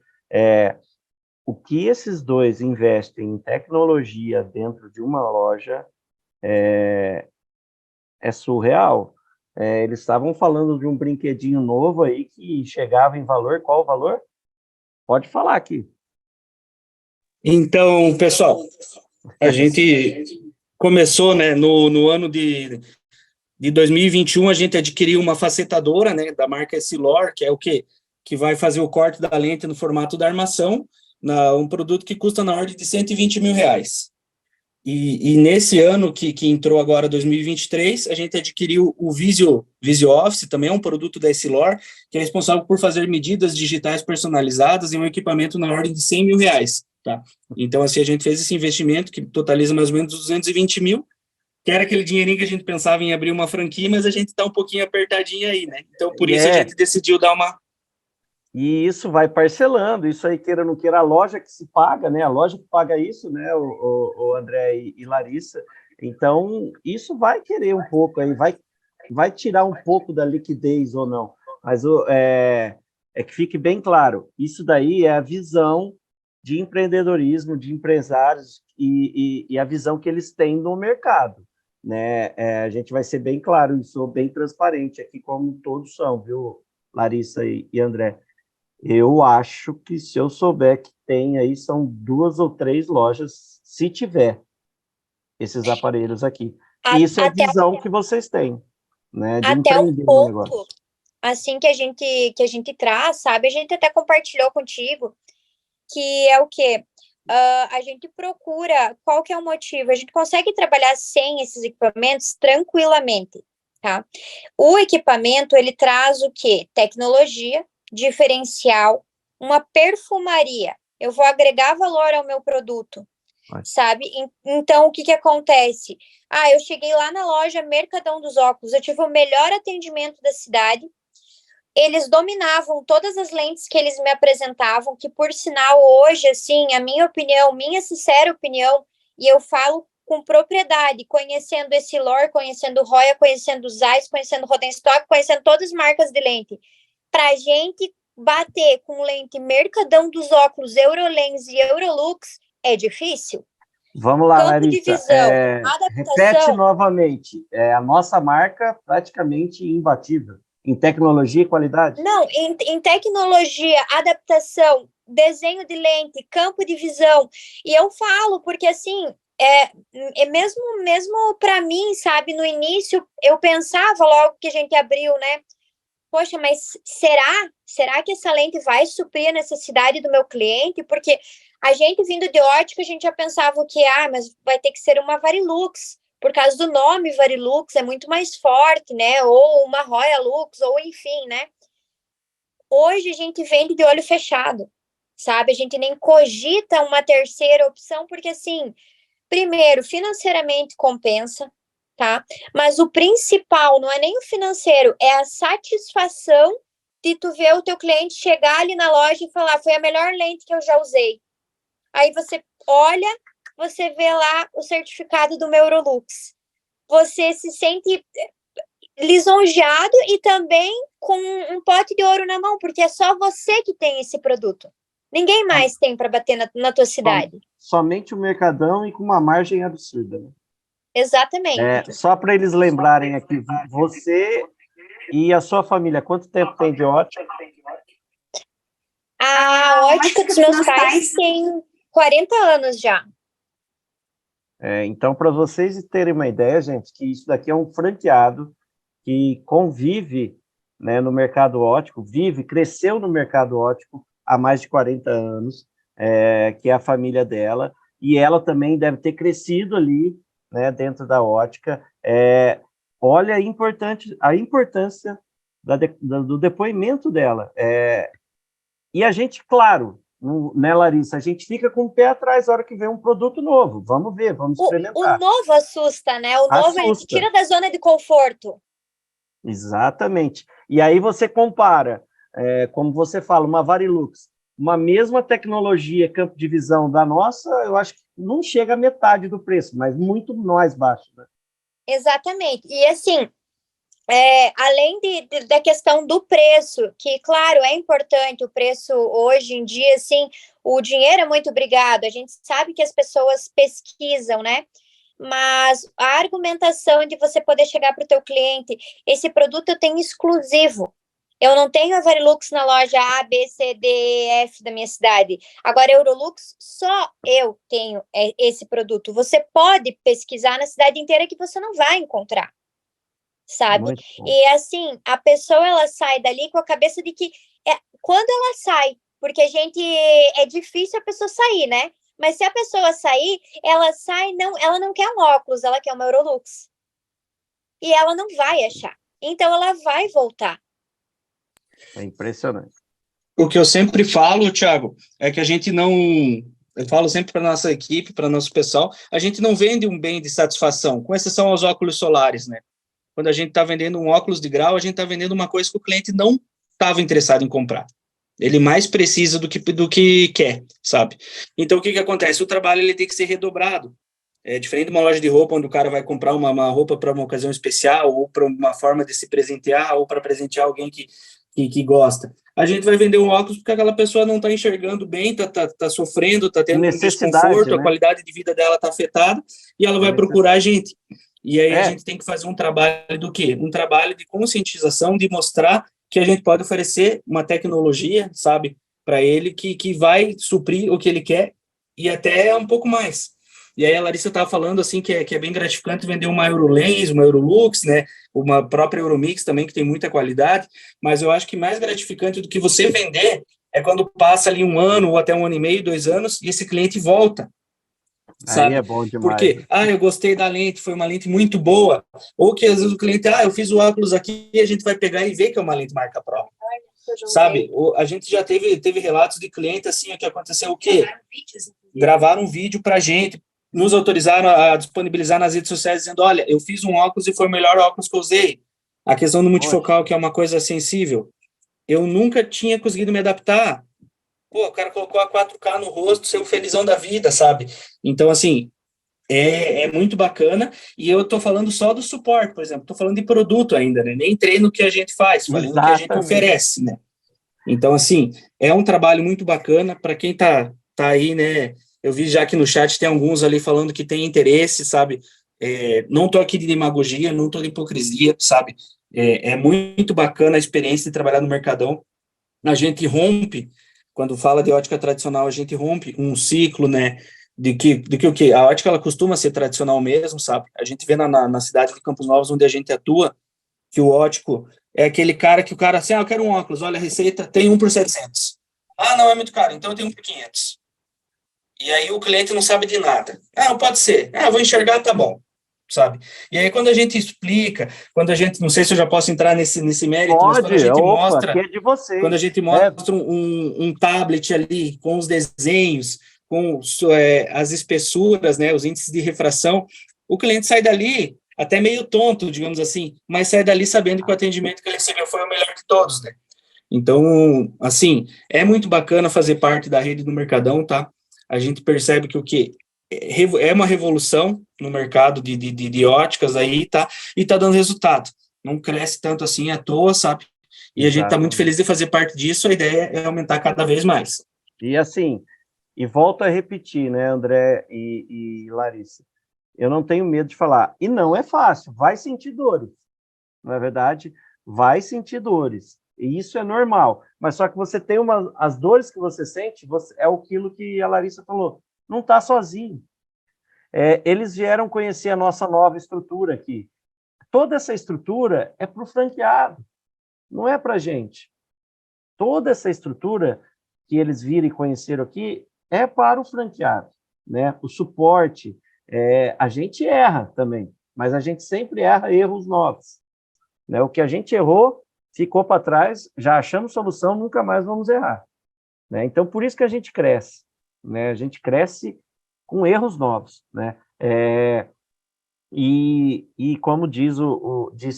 O que esses dois investem em tecnologia dentro de uma loja é surreal. Eles estavam falando de um brinquedinho novo aí que chegava em valor. Qual o valor? Pode falar aqui. Então, pessoal, a gente começou, né, no ano de 2021, a gente adquiriu uma facetadora, né, da marca Essilor, que é o quê? Que vai fazer o corte da lente no formato da armação, um produto que custa na ordem de R$120 mil. E nesse ano que entrou agora, 2023, a gente adquiriu o Visio Office, também é um produto da Essilor, que é responsável por fazer medidas digitais personalizadas em um equipamento na ordem de R$100 mil, tá? Então, assim, a gente fez esse investimento, que totaliza mais ou menos 220 mil, que era aquele dinheirinho que a gente pensava em abrir uma franquia, mas a gente está um pouquinho apertadinho aí, né? Então, por isso a gente decidiu dar uma... E isso vai parcelando, isso aí, queira ou não queira, a loja que se paga, né? A loja que paga isso, né? O André e Larissa. Então, isso vai querer um pouco aí, vai tirar um pouco da liquidez ou não. Mas que fique bem claro, isso daí é a visão de empreendedorismo, de empresários e a visão que eles têm no mercado, né? A gente vai ser bem claro e sou bem transparente aqui, como todos são, viu, Larissa e André? Eu acho que se eu souber que tem aí, são 2 ou 3 lojas, se tiver esses aparelhos aqui. Isso é a visão que vocês têm, né? De até empreender no negócio. Assim que a gente traz, sabe? A gente até compartilhou contigo, que é o quê? A gente procura qual que é o motivo. A gente consegue trabalhar sem esses equipamentos tranquilamente, tá? O equipamento, ele traz o quê? Tecnologia, diferencial, uma perfumaria. Eu vou agregar valor ao meu produto, sabe? Então, o que acontece? Eu cheguei lá na loja Mercadão dos Óculos, eu tive o melhor atendimento da cidade, eles dominavam todas as lentes que eles me apresentavam, que por sinal hoje, assim, a minha opinião, minha sincera opinião, e eu falo com propriedade, conhecendo Essilor, conhecendo Roya, conhecendo Zeiss, conhecendo Rodenstock, conhecendo todas as marcas de lente, para a gente bater com lente Mercadão dos Óculos, Eurolens e Eurolux, é difícil. Vamos lá, Campo Larissa. de visão, adaptação... Repete novamente. A nossa marca praticamente imbatível. Em tecnologia e qualidade? Não, em tecnologia, adaptação, desenho de lente, campo de visão. E eu falo porque, assim, mesmo para mim, sabe, no início, eu pensava logo que a gente abriu, né? Poxa, mas será que essa lente vai suprir a necessidade do meu cliente? Porque a gente vindo de ótica, a gente já pensava que, mas vai ter que ser uma Varilux, por causa do nome Varilux, é muito mais forte, né? Ou uma Roya Lux, ou enfim, né? Hoje a gente vende de olho fechado, sabe? A gente nem cogita uma terceira opção, porque assim, primeiro, financeiramente compensa, tá? Mas o principal não é nem o financeiro, é a satisfação de tu ver o teu cliente chegar ali na loja e falar, foi a melhor lente que eu já usei. Aí você olha, você vê lá o certificado do Eurolux. Você se sente lisonjeado e também com um pote de ouro na mão, porque é só você que tem esse produto. Ninguém mais tem para bater na tua cidade. Somente o Mercadão e com uma margem absurda, né? Exatamente. Só para eles lembrarem aqui, você e a sua família, quanto tempo tem de ótica? A ótica dos meus pais tem 40 anos já. Então, para vocês terem uma ideia, gente, que isso daqui é um franqueado que convive, né, no mercado óptico, cresceu no mercado óptico há mais de 40 anos, que é a família dela, e ela também deve ter crescido ali, né, dentro da ótica. Olha a importância do depoimento dela. E a gente, claro, né, Larissa, a gente fica com o pé atrás na hora que vem um produto novo. Vamos ver, vamos experimentar. O novo assusta, né? O novo ele te tira da zona de conforto. Exatamente. E aí você compara, como você fala, uma Varilux, uma mesma tecnologia, campo de visão da nossa, eu acho que não chega a metade do preço, mas muito mais baixo, né? Exatamente. E assim, além da questão do preço, que, claro, é importante, o preço hoje em dia, assim, o dinheiro é muito obrigado, a gente sabe que as pessoas pesquisam, né? Mas a argumentação de você poder chegar para o teu cliente, esse produto eu tenho exclusivo. Eu não tenho a Varilux na loja A, B, C, D, E, F da minha cidade. Agora, Eurolux, só eu tenho esse produto. Você pode pesquisar na cidade inteira que você não vai encontrar, sabe? E assim, a pessoa, ela sai dali com a cabeça de que quando ela sai, porque é difícil a pessoa sair, né? Mas se a pessoa sair, ela sai, ela não quer um óculos, ela quer uma Eurolux. E ela não vai achar. Então, ela vai voltar. É impressionante. O que eu sempre falo, Thiago, é que a gente não... Eu falo sempre para nossa equipe, para nosso pessoal, a gente não vende um bem de satisfação, com exceção aos óculos solares, né? Quando a gente está vendendo um óculos de grau, a gente está vendendo uma coisa que o cliente não estava interessado em comprar. Ele mais precisa do que quer, sabe? Então, o que acontece? O trabalho ele tem que ser redobrado. É diferente de uma loja de roupa, onde o cara vai comprar uma roupa para uma ocasião especial, ou para uma forma de se presentear, ou para presentear alguém que gosta. A gente vai vender um óculos porque aquela pessoa não está enxergando bem, está sofrendo, está tendo um desconforto, né? A qualidade de vida dela está afetada, e ela vai procurar a gente. E aí a gente tem que fazer um trabalho do quê? Um trabalho de conscientização, de mostrar que a gente pode oferecer uma tecnologia, sabe, para ele que vai suprir o que ele quer e até um pouco mais. E aí a Larissa estava falando assim que é bem gratificante vender uma Eurolens, uma Eurolux, né, uma própria Euromix também, que tem muita qualidade, mas eu acho que mais gratificante do que você vender é quando passa ali 1 ano ou até 1 ano e meio, 2 anos, e esse cliente volta. Sabe? Aí é bom demais. Porque, eu gostei da lente, foi uma lente muito boa. Ou que às vezes o cliente, eu fiz o óculos aqui, e a gente vai pegar e ver que é uma lente marca própria. Sabe? A gente já teve relatos de cliente assim, que aconteceu o quê? Gravaram um vídeo pra gente, nos autorizaram a disponibilizar nas redes sociais, dizendo, olha, eu fiz um óculos e foi o melhor óculos que eu usei. A questão do multifocal, que é uma coisa sensível. Eu nunca tinha conseguido me adaptar. Pô, o cara colocou a 4K no rosto, seu felizão da vida, sabe? Então, assim, é muito bacana, e eu tô falando só do suporte, por exemplo, tô falando de produto ainda, né? Nem entrei no que a gente faz, falando no que a gente oferece, né? Então, assim, é um trabalho muito bacana para quem tá aí, né? Eu vi já que no chat tem alguns ali falando que tem interesse, sabe? Não tô aqui de demagogia, não tô de hipocrisia, sabe? É muito bacana a experiência de trabalhar no Mercadão. A gente rompe, quando fala de ótica tradicional, a gente rompe um ciclo, né? De que o quê? A ótica, ela costuma ser tradicional mesmo, sabe? A gente vê na cidade de Campos Novos, onde a gente atua, que o ótico é aquele cara que o cara assim, eu quero um óculos, olha a receita, tem um por 700. Não, é muito caro, então eu tenho um por 500. E aí o cliente não sabe de nada. Pode ser. Eu vou enxergar, tá bom. Sabe? E aí quando a gente explica, quando a gente, não sei se eu já posso entrar nesse mérito, mas quando a gente mostra, é de vocês. Quando a gente mostra um tablet ali com os desenhos, com as espessuras, né, os índices de refração, o cliente sai dali até meio tonto, digamos assim, mas sai dali sabendo que o atendimento que ele recebeu foi o melhor de todos, né? Então, assim, é muito bacana fazer parte da rede do Mercadão, tá? A gente percebe que o que é uma revolução no mercado de óticas aí, tá? E tá dando resultado. Não cresce tanto assim à toa, sabe? E a gente está muito feliz de fazer parte disso, a ideia é aumentar cada vez mais. E assim, volto a repetir, né, André e Larissa, Eu não tenho medo de falar. E não é fácil, vai sentir dores. Não é verdade? Vai sentir dores. E isso é normal. Mas só que você tem as dores que você sente, é aquilo que a Larissa falou. Não está sozinho. Eles vieram conhecer a nossa nova estrutura aqui. Toda essa estrutura é para o franqueado, não é para a gente. Toda essa estrutura que eles viram e conheceram aqui é para o franqueado, né? O suporte, a gente erra também, mas a gente sempre erra erros novos, né? O que a gente errou, ficou para trás, já achamos solução, nunca mais vamos errar, né? Então, por isso que a gente cresce, né? A gente cresce com erros novos, né? E como disse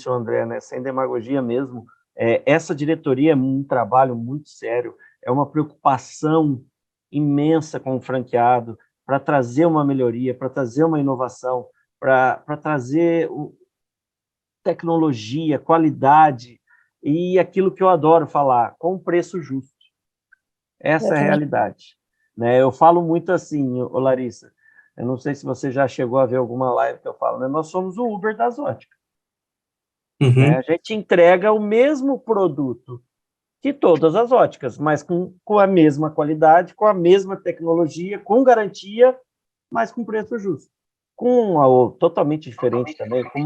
o André, né? Sem demagogia mesmo, essa diretoria é um trabalho muito sério, é uma preocupação imensa com o franqueado para trazer uma melhoria, para trazer uma inovação, para trazer tecnologia, qualidade e aquilo que eu adoro falar, com preço justo. Essa é a realidade, né? Eu falo muito assim, ô Larissa, eu não sei se você já chegou a ver alguma live que eu falo, né? Nós somos o Uber das óticas. Né? A gente entrega o mesmo produto que todas as óticas, mas com a mesma qualidade, com a mesma tecnologia, com garantia, mas com preço justo. Totalmente diferente também, com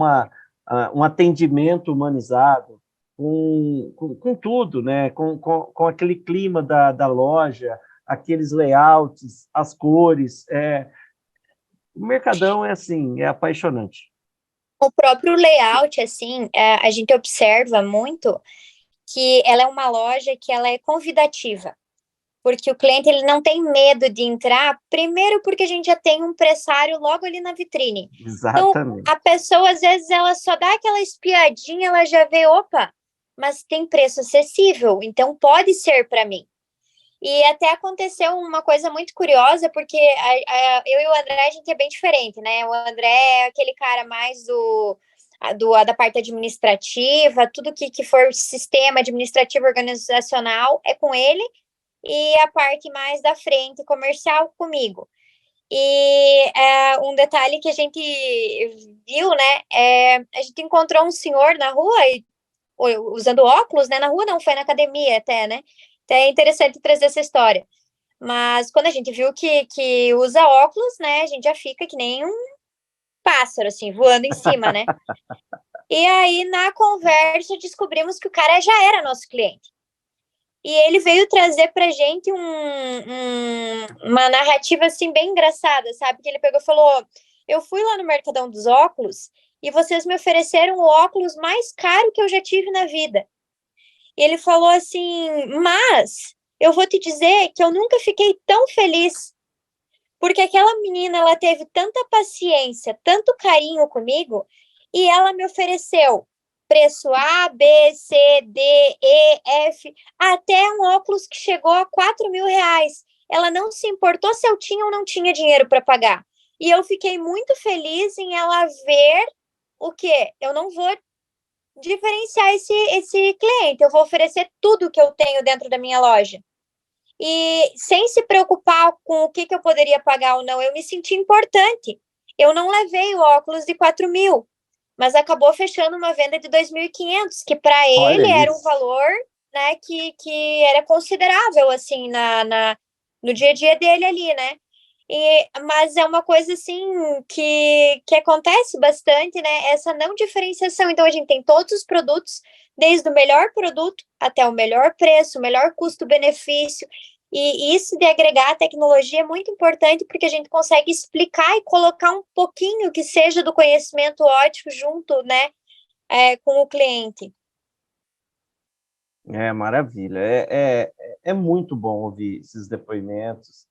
um atendimento humanizado, com tudo, né? Com aquele clima da loja, aqueles layouts, as cores. O Mercadão é assim, é apaixonante. O próprio layout, assim, a gente observa muito que ela é uma loja que ela é convidativa, porque o cliente ele não tem medo de entrar, primeiro porque a gente já tem um pressário logo ali na vitrine. Exatamente. Então, a pessoa, às vezes, ela só dá aquela espiadinha, ela já vê, opa, mas tem preço acessível, então pode ser para mim. E até aconteceu uma coisa muito curiosa, porque eu e o André, a gente é bem diferente, né? O André é aquele cara mais da parte administrativa, tudo que for sistema administrativo organizacional é com ele, e a parte mais da frente comercial comigo. E um detalhe que a gente viu, né? A gente encontrou um senhor na rua, usando óculos, né? Na rua não, foi na academia até, né? Então é interessante trazer essa história. Mas quando a gente viu que usa óculos, né? A gente já fica que nem um pássaro, assim, voando em cima, né? E aí, na conversa, descobrimos que o cara já era nosso cliente. E ele veio trazer pra gente uma narrativa, assim, bem engraçada, sabe? Que ele pegou e falou, eu fui lá no Mercadão dos Óculos e vocês me ofereceram o óculos mais caro que eu já tive na vida. E ele falou assim, mas eu vou te dizer que eu nunca fiquei tão feliz, porque aquela menina, ela teve tanta paciência, tanto carinho comigo, e ela me ofereceu preço A, B, C, D, E, F, até um óculos que chegou a R$4.000. Ela não se importou se eu tinha ou não tinha dinheiro para pagar. E eu fiquei muito feliz em ela ver o quê? Eu não vou diferenciar esse cliente, eu vou oferecer tudo que eu tenho dentro da minha loja. E sem se preocupar com o que eu poderia pagar ou não, eu me senti importante. Eu não levei o óculos de 4.000, mas acabou fechando uma venda de 2.500, que para ele era um valor, né, que era considerável, assim, no dia a dia dele ali, né? Mas é uma coisa, assim, que acontece bastante, né? Essa não diferenciação. Então, a gente tem todos os produtos, desde o melhor produto até o melhor preço, o melhor custo-benefício. E isso de agregar a tecnologia é muito importante, porque a gente consegue explicar e colocar um pouquinho que seja do conhecimento óptico junto, né, com o cliente. Maravilha. É muito bom ouvir esses depoimentos,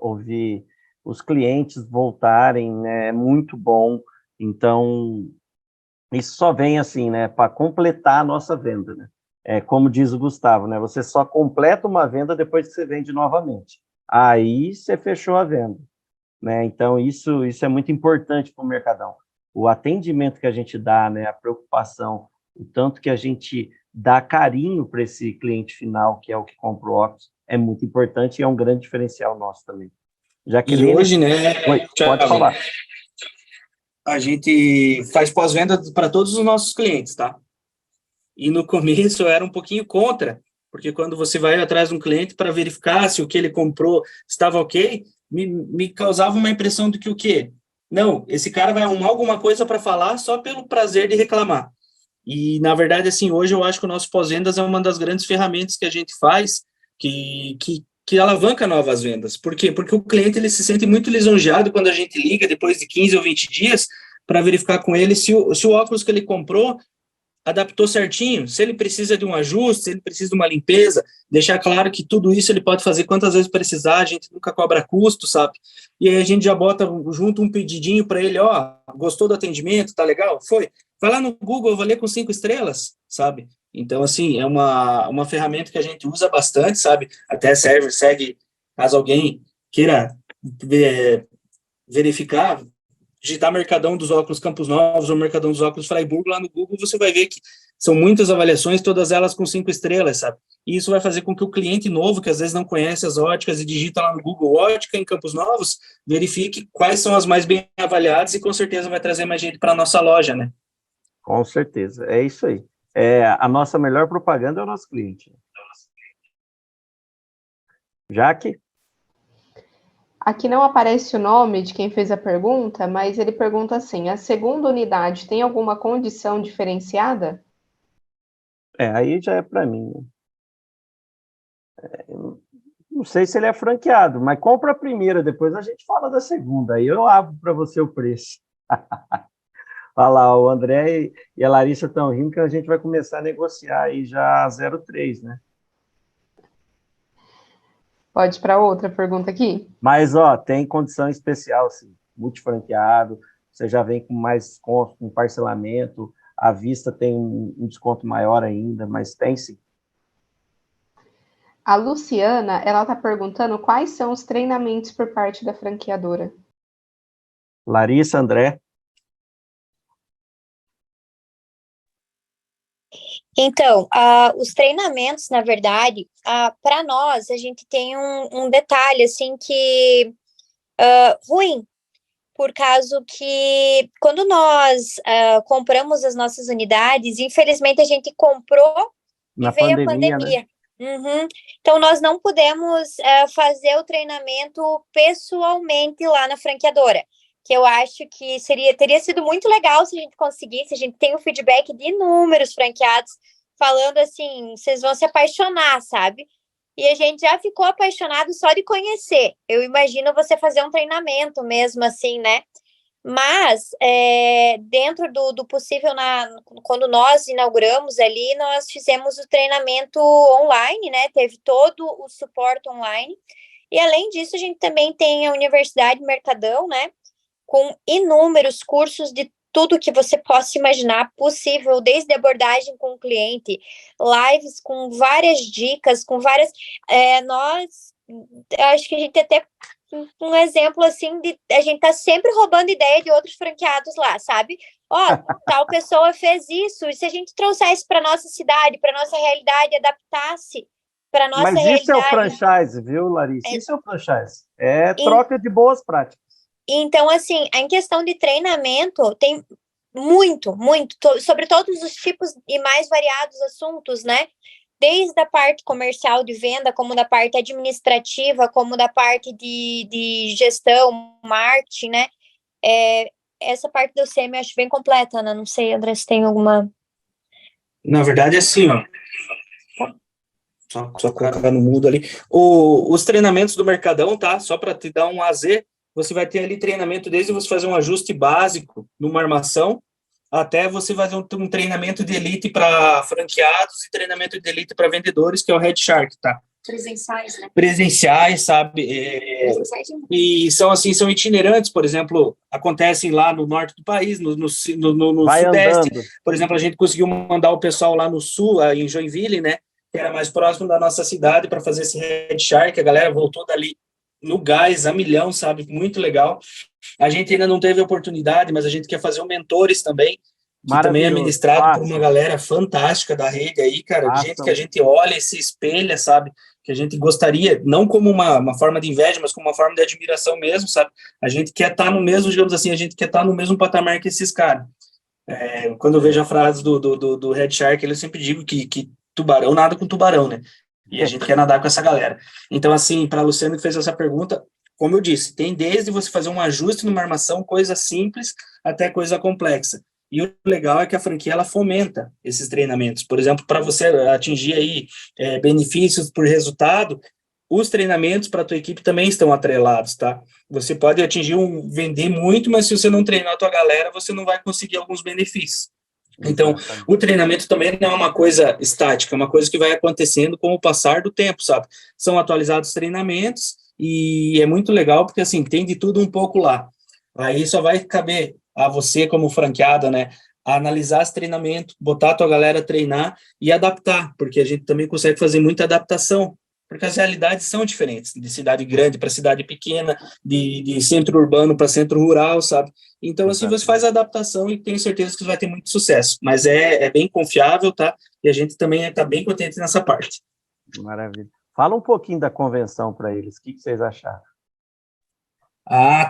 ouvir os clientes voltarem, né? É muito bom. Então, isso só vem assim, né, para completar a nossa venda, né? Como diz o Gustavo, né? Você só completa uma venda depois que você vende novamente. Aí você fechou a venda, né? Então, isso é muito importante para o Mercadão. O atendimento que a gente dá, né? A preocupação, o tanto que a gente dá carinho para esse cliente final, que é o que compra o óculos, é muito importante e é um grande diferencial nosso também. E hoje, né? Pode falar. a gente faz pós-venda para todos os nossos clientes, tá? E no começo eu era um pouquinho contra, porque quando você vai atrás de um cliente para verificar se o que ele comprou estava ok, me causava uma impressão de que o quê? Não, esse cara vai arrumar alguma coisa para falar só pelo prazer de reclamar. E, na verdade, assim, hoje eu acho que o nosso pós-vendas é uma das grandes ferramentas que a gente faz que alavanca novas vendas. Por quê? Porque o cliente ele se sente muito lisonjeado quando a gente liga depois de 15 ou 20 dias para verificar com ele se o óculos que ele comprou adaptou certinho, se ele precisa de um ajuste, se ele precisa de uma limpeza, deixar claro que tudo isso ele pode fazer quantas vezes precisar, a gente nunca cobra custo, sabe? E aí a gente já bota junto um pedidinho para ele, ó, gostou do atendimento, tá legal? Foi. Vai lá no Google, avalia com 5 estrelas, sabe? Então, assim, é uma ferramenta que a gente usa bastante, sabe? Até segue, caso alguém queira verificar, digitar Mercadão dos Óculos Campos Novos ou Mercadão dos Óculos Fraiburgo, lá no Google você vai ver que são muitas avaliações, todas elas com 5 estrelas, sabe? E isso vai fazer com que o cliente novo, que às vezes não conhece as óticas e digita lá no Google ótica em Campos Novos, verifique quais são as mais bem avaliadas e com certeza vai trazer mais gente para a nossa loja, né? Com certeza, é isso aí. A nossa melhor propaganda é o nosso cliente. Jaque? Aqui não aparece o nome de quem fez a pergunta, mas ele pergunta assim: a segunda unidade tem alguma condição diferenciada? Aí já é para mim. Não sei se ele é franqueado, mas compra a primeira, depois a gente fala da segunda. Aí eu abro para você o preço. Olha lá, o André e a Larissa estão rindo que a gente vai começar a negociar aí já 0,3, né? Pode ir para outra pergunta aqui? Mas, ó, tem condição especial, sim. Multifranqueado, você já vem com mais desconto, com parcelamento, à vista tem um desconto maior ainda, mas tem sim. A Luciana, ela está perguntando quais são os treinamentos por parte da franqueadora. Larissa, André? Então, os treinamentos, na verdade, para nós, a gente tem um detalhe, assim, que ruim, por causa que quando nós compramos as nossas unidades, infelizmente a gente comprou Na e veio pandemia, a pandemia. né? Uhum. Então, nós não pudemos fazer o treinamento pessoalmente lá na franqueadora, que eu acho que teria sido muito legal se a gente conseguisse. A gente tem o feedback de inúmeros franqueados falando assim, vocês vão se apaixonar, sabe? E a gente já ficou apaixonado só de conhecer. Eu imagino você fazer um treinamento mesmo assim, né? Mas, dentro do possível, quando nós inauguramos ali, nós fizemos o treinamento online, né? Teve todo o suporte online. E, além disso, a gente também tem a Universidade Mercadão, né? Com inúmeros cursos de tudo que você possa imaginar possível, desde abordagem com o cliente, lives com várias dicas, com várias... acho que a gente até... um exemplo assim de a gente tá sempre roubando ideia de outros franqueados lá, sabe? Ó, tal pessoa fez isso, e se a gente trouxesse para nossa cidade, para nossa realidade, adaptasse para nossa Mas realidade. isso é o franchise, viu, Larissa? Isso é o franchise. É troca de boas práticas. Então, assim, em questão de treinamento, tem muito, sobre todos os tipos e mais variados assuntos, né? Desde a parte comercial de venda, como da parte administrativa, como da parte de gestão, marketing, né? Essa parte do CM eu acho bem completa, Ana. Não sei, André, se tem alguma... Na verdade, é assim, ó. Só colocar no mudo ali. Os treinamentos do Mercadão, tá? Só para te dar um AZ, você vai ter ali treinamento desde você fazer um ajuste básico numa armação, até você fazer um treinamento de elite para franqueados e treinamento de elite para vendedores, que é o Red Shark, tá? Presenciais, né? Presenciais, sabe? E são itinerantes, por exemplo, acontecem lá no norte do país, no sudeste. Andando. Por exemplo, a gente conseguiu mandar o pessoal lá no sul, em Joinville, né? Que era mais próximo da nossa cidade, para fazer esse Red Shark. A galera voltou dali no gás, a milhão, sabe? Muito legal. A gente ainda não teve oportunidade, mas a gente quer fazer o Mentores também, que também é ministrado por uma galera fantástica da rede aí, cara, gente que a gente olha e se espelha, sabe? que a gente gostaria, não como uma forma de inveja, mas como uma forma de admiração mesmo, sabe? A gente quer estar no mesmo, digamos assim, a gente quer estar no mesmo patamar que esses caras. Quando eu vejo a frase do Red Shark, eu sempre digo que tubarão nada com tubarão, né? E a gente quer nadar com essa galera. Então, assim, para a Luciana que fez essa pergunta, como eu disse, tem desde você fazer um ajuste numa armação, coisa simples, até coisa complexa. E o legal é que a franquia, ela fomenta esses treinamentos. Por exemplo, para você atingir aí benefícios por resultado, os treinamentos para a tua equipe também estão atrelados, tá? Você pode vender muito, mas se você não treinar a tua galera, você não vai conseguir alguns benefícios. Então, o treinamento também não é uma coisa estática, é uma coisa que vai acontecendo com o passar do tempo, sabe? São atualizados treinamentos e é muito legal porque, assim, tem de tudo um pouco lá. Aí só vai caber a você, como franqueada, né, a analisar esse treinamento, botar a tua galera a treinar e adaptar, porque a gente também consegue fazer muita adaptação, porque as realidades são diferentes, de cidade grande para cidade pequena, de centro urbano para centro rural, sabe? Então, assim, você faz a adaptação e tenho certeza que vai ter muito sucesso, mas é bem confiável, tá? E a gente também está bem contente nessa parte. Maravilha. Fala um pouquinho da convenção para eles, o que vocês acharam?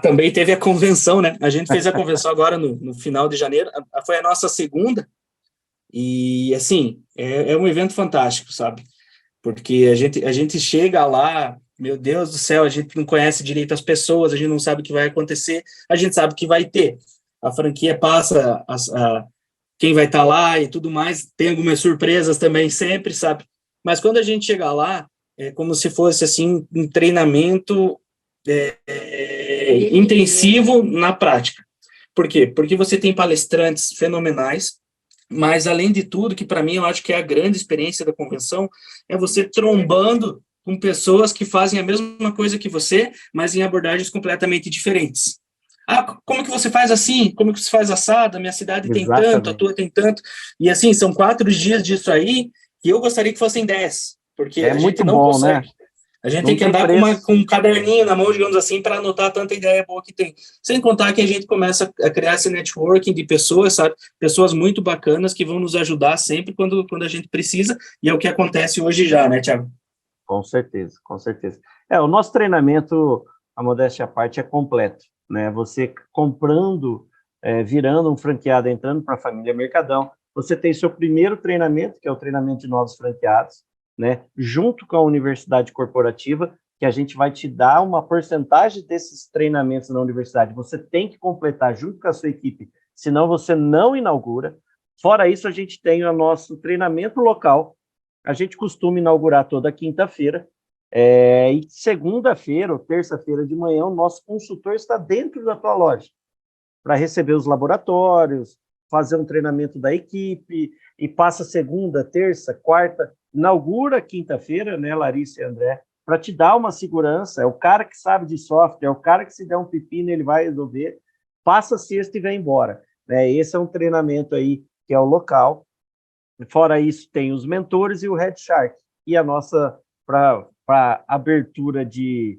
Também teve a convenção, né? A gente fez a convenção agora no final de janeiro, foi a nossa segunda, e, assim, é um evento fantástico, sabe? Porque a gente chega lá, meu Deus do céu, a gente não conhece direito as pessoas, a gente não sabe o que vai acontecer, a gente sabe que vai ter. A franquia passa quem vai estar lá e tudo mais, tem algumas surpresas também sempre, sabe? Mas quando a gente chega lá, é como se fosse, assim, um treinamento intensivo na prática. Por quê? Porque você tem palestrantes fenomenais, mas, além de tudo, que para mim eu acho que é a grande experiência da convenção, é você trombando com pessoas que fazem a mesma coisa que você, mas em abordagens completamente diferentes. Como que você faz assim? Como que você faz assado? A minha cidade tem tanto, a tua tem tanto. E, assim, são 4 dias disso aí, que eu gostaria que fossem 10, porque a gente não consegue. Né? A gente tem que andar com um caderninho na mão, digamos assim, para anotar tanta ideia boa que tem. Sem contar que a gente começa a criar esse networking de pessoas, sabe? Pessoas muito bacanas que vão nos ajudar sempre quando a gente precisa, e é o que acontece hoje já, né, Thiago? Com certeza, com certeza. O nosso treinamento, a modéstia à parte, é completo, né? Você comprando, virando um franqueado, entrando para a família Mercadão, você tem seu primeiro treinamento, que é o treinamento de novos franqueados, né, junto com a universidade corporativa, que a gente vai te dar uma porcentagem desses treinamentos na universidade. Você tem que completar junto com a sua equipe, senão você não inaugura. Fora isso, a gente tem o nosso treinamento local. A gente costuma inaugurar toda quinta-feira, e segunda-feira ou terça-feira de manhã, o nosso consultor está dentro da tua loja para receber os laboratórios, fazer um treinamento da equipe, e passa segunda, terça, quarta, inaugura quinta-feira, né, Larissa e André, para te dar uma segurança. É o cara que sabe de software, é o cara que, se der um pepino, ele vai resolver. Passa sexta e vai embora. Né? Esse é um treinamento aí que é o local. Fora isso, tem os mentores e o Red Shark. E a nossa, para abertura de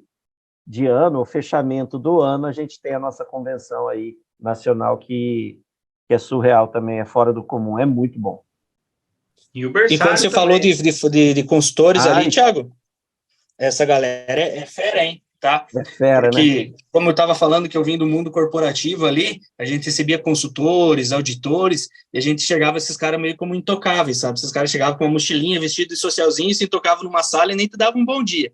ano, o fechamento do ano, a gente tem a nossa convenção aí nacional que é surreal também, é fora do comum, é muito bom. E quando você falou de consultores ali, Thiago, essa galera é fera, hein? Tá? É fera, porque, né? Como eu estava falando que eu vim do mundo corporativo ali, a gente recebia consultores, auditores, e a gente chegava esses caras meio como intocáveis, sabe? Esses caras chegavam com uma mochilinha, vestido de socialzinho, se tocavam numa sala e nem te davam um bom dia.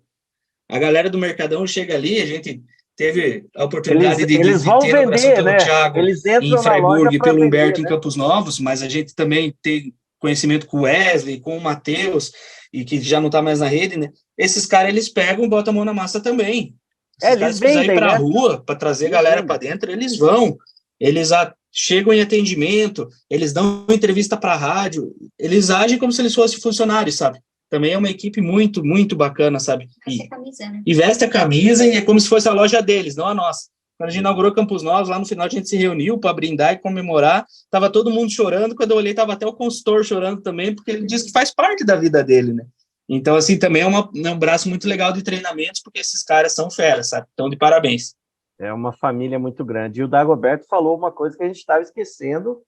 A galera do Mercadão chega ali, a gente teve a oportunidade de vão ter vender, no Brasil pelo né? Thiago em Freiburg e pelo vender, Humberto né? em Campos Novos, mas a gente também tem conhecimento com o Wesley, com o Matheus, e que já não está mais na rede, né? Esses caras, eles pegam e botam a mão na massa também. Se os caras quiserem ir para a rua para trazer a galera para dentro, eles vão. Eles chegam em atendimento, eles dão entrevista para a rádio, eles agem como se eles fossem funcionários, sabe? Também é uma equipe muito, muito bacana, sabe? Veste a camisa, né? E veste a camisa e é como se fosse a loja deles, não a nossa. Quando a gente inaugurou Campos Novos, lá no final a gente se reuniu para brindar e comemorar. Tava todo mundo chorando. Quando eu olhei, tava até o consultor chorando também, porque ele diz que faz parte da vida dele, né? Então, assim, também é um braço muito legal de treinamentos, porque esses caras são feras, sabe? Então, de parabéns. É uma família muito grande. E o Dagoberto falou uma coisa que a gente estava esquecendo,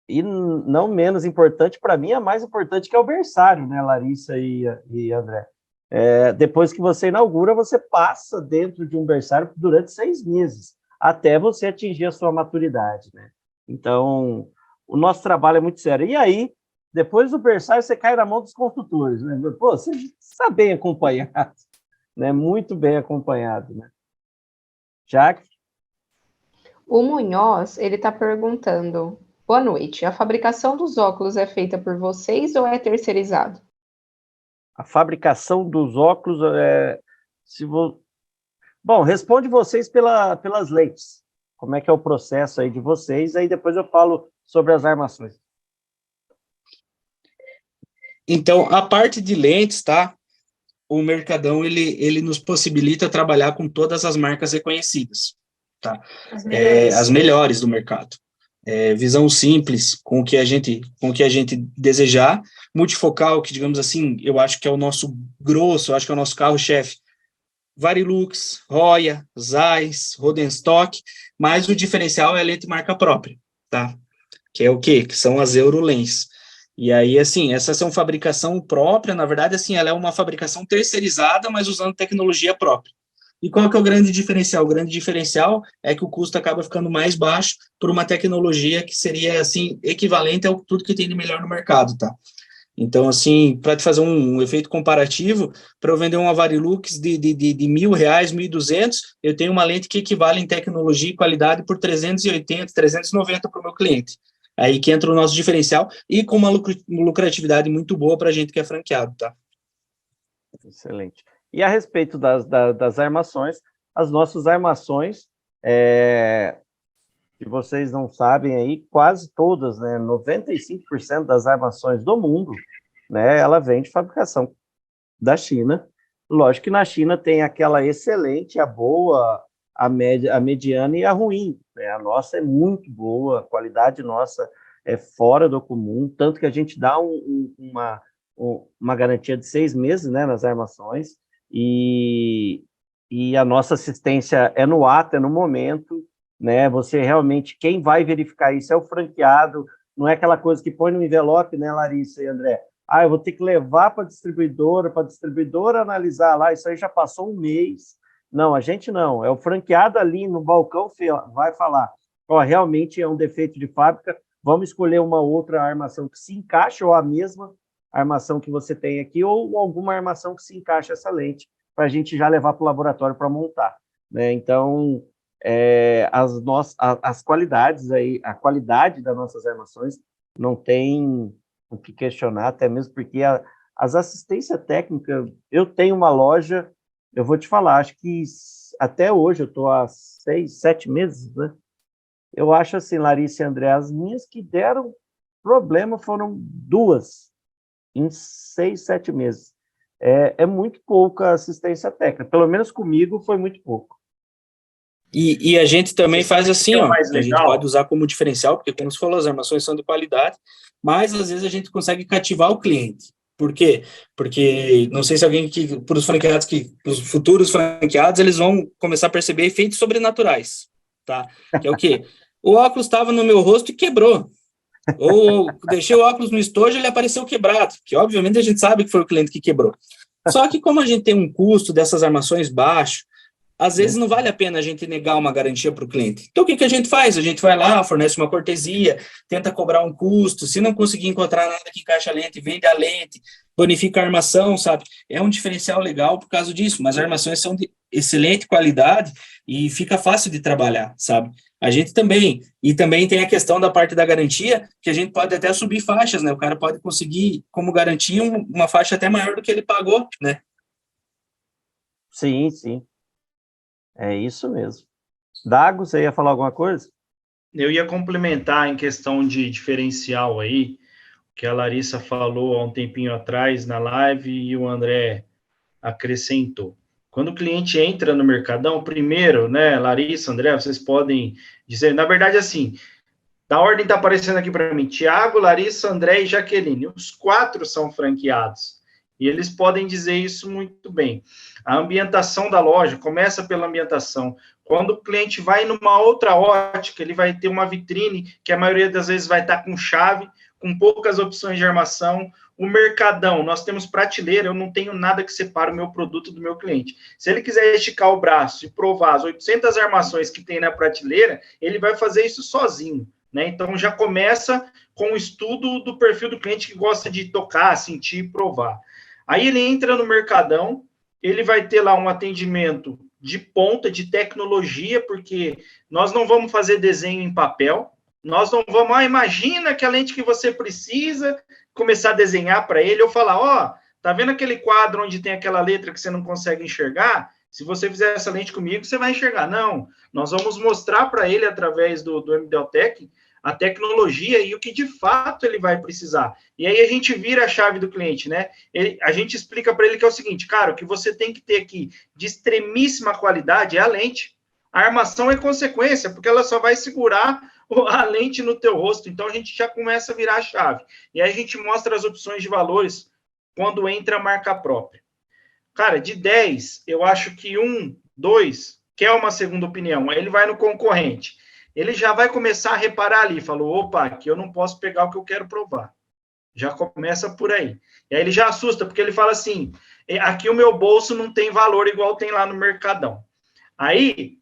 e não menos importante, para mim, a mais importante, que é o berçário, né, Larissa e André? Depois que você inaugura, você passa dentro de um berçário durante 6 meses, até você atingir a sua maturidade, né? Então, o nosso trabalho é muito sério. E aí, depois do berçário, você cai na mão dos construtores, né? Pô, você está bem acompanhado, né? Muito bem acompanhado, né? Jaque? O Munhoz, ele está perguntando, boa noite, a fabricação dos óculos é feita por vocês ou é terceirizado? A fabricação dos óculos, Bom, responde vocês pelas lentes. Como é que é o processo aí de vocês, aí depois eu falo sobre as armações. Então, a parte de lentes, tá? O Mercadão, ele nos possibilita trabalhar com todas as marcas reconhecidas, tá? As melhores do mercado. Visão simples, com o que a gente desejar. Multifocal, que, digamos assim, eu acho que é o nosso grosso, eu acho que é o nosso carro-chefe. Varilux, Roya, Zeiss, Rodenstock, mas o diferencial é a lente marca própria, tá? Que é o quê? Que são as Eurolens. E aí, assim, essas são fabricação própria, na verdade, assim, ela é uma fabricação terceirizada, mas usando tecnologia própria. E qual que é o grande diferencial? O grande diferencial é que o custo acaba ficando mais baixo por uma tecnologia que seria, assim, equivalente a tudo que tem de melhor no mercado, tá? Então, assim, para te fazer um efeito comparativo, para eu vender uma Varilux de R$1.000, R$1.200, eu tenho uma lente que equivale em tecnologia e qualidade por 380, 390 para o meu cliente. Aí que entra o nosso diferencial e com uma lucratividade muito boa para a gente que é franqueado, tá? Excelente. E a respeito das armações, as nossas armações, que vocês não sabem aí, quase todas, né, 95% das armações do mundo, né, ela vem de fabricação da China. Lógico que na China tem aquela excelente, a boa, a média, a mediana e a ruim, né? A nossa é muito boa, a qualidade nossa é fora do comum, tanto que a gente dá uma garantia de 6 meses, né, nas armações, e a nossa assistência é no ato, é no momento, né? Você realmente, quem vai verificar isso é o franqueado, não é aquela coisa que põe no envelope, né, Larissa e André? Eu vou ter que levar para a distribuidora analisar lá, isso aí já passou um mês. Não, a gente não, é o franqueado ali no balcão vai falar, realmente é um defeito de fábrica, vamos escolher uma outra armação que se encaixe, ou a mesma armação que você tem aqui, ou alguma armação que se encaixe essa lente, para a gente já levar para o laboratório para montar, né? Então, as qualidades aí, a qualidade das nossas armações não tem o que questionar, até mesmo porque as assistências técnicas, eu tenho uma loja, eu vou te falar, acho que até hoje, eu estou há 6, 7 meses, né? Eu acho assim, Larissa e André, as minhas que deram problema foram 2 em 6, 7 meses. É muito pouca assistência técnica, pelo menos comigo foi muito pouco. E a gente também faz assim, ó, mais a gente pode usar como diferencial, porque como você falou, as armações são de qualidade, mas às vezes a gente consegue cativar o cliente. Por quê? Porque não sei se alguém que, para os franqueados, os futuros franqueados, eles vão começar a perceber efeitos sobrenaturais, tá? Que é o quê? O óculos estava no meu rosto e quebrou. Ou deixei o óculos no estojo e ele apareceu quebrado, que obviamente a gente sabe que foi o cliente que quebrou. Só que como a gente tem um custo dessas armações baixo, às vezes não vale a pena a gente negar uma garantia para o cliente. Então, o que a gente faz? A gente vai lá, fornece uma cortesia, tenta cobrar um custo, se não conseguir encontrar nada que encaixe a lente, vende a lente, bonifica a armação, sabe? É um diferencial legal por causa disso, mas as armações são de excelente qualidade e fica fácil de trabalhar, sabe? A gente também, e também tem a questão da parte da garantia, que a gente pode até subir faixas, né? O cara pode conseguir, como garantia, uma faixa até maior do que ele pagou, né? Sim, sim. É isso mesmo. Dago, você ia falar alguma coisa? Eu ia complementar em questão de diferencial aí, que a Larissa falou há um tempinho atrás na live e o André acrescentou. Quando o cliente entra no Mercadão, primeiro, né, Larissa, André, vocês podem dizer, na verdade, assim, da ordem está aparecendo aqui para mim, Tiago, Larissa, André e Jaqueline, os 4 são franqueados, e eles podem dizer isso muito bem. A ambientação da loja começa pela ambientação. Quando o cliente vai numa outra ótica, ele vai ter uma vitrine que a maioria das vezes vai estar com chave, com poucas opções de armação. O mercadão, nós temos prateleira, eu não tenho nada que separe o meu produto do meu cliente. Se ele quiser esticar o braço e provar as 800 armações que tem na prateleira, ele vai fazer isso sozinho, né? Então, já começa com o estudo do perfil do cliente que gosta de tocar, sentir e provar. Aí ele entra no mercadão, ele vai ter lá um atendimento de ponta, de tecnologia, porque nós não vamos fazer desenho em papel, nós não vamos, imagina que a lente que você precisa, começar a desenhar para ele, ou falar, tá vendo aquele quadro onde tem aquela letra que você não consegue enxergar? Se você fizer essa lente comigo, você vai enxergar. Não, nós vamos mostrar para ele, através do MDOTech, a tecnologia e o que de fato ele vai precisar. E aí a gente vira a chave do cliente, né? A gente explica para ele que é o seguinte, cara, o que você tem que ter aqui de extremíssima qualidade é a lente. A armação é consequência, porque ela só vai segurar a lente no teu rosto. Então a gente já começa a virar a chave. E aí a gente mostra as opções de valores quando entra a marca própria. Cara, de 10, eu acho que 1, 2 quer uma segunda opinião. Aí ele vai no concorrente. Ele já vai começar a reparar ali, falou, opa, aqui eu não posso pegar o que eu quero provar. Já começa por aí. E aí ele já assusta, porque ele fala assim, aqui o meu bolso não tem valor igual tem lá no Mercadão. Aí,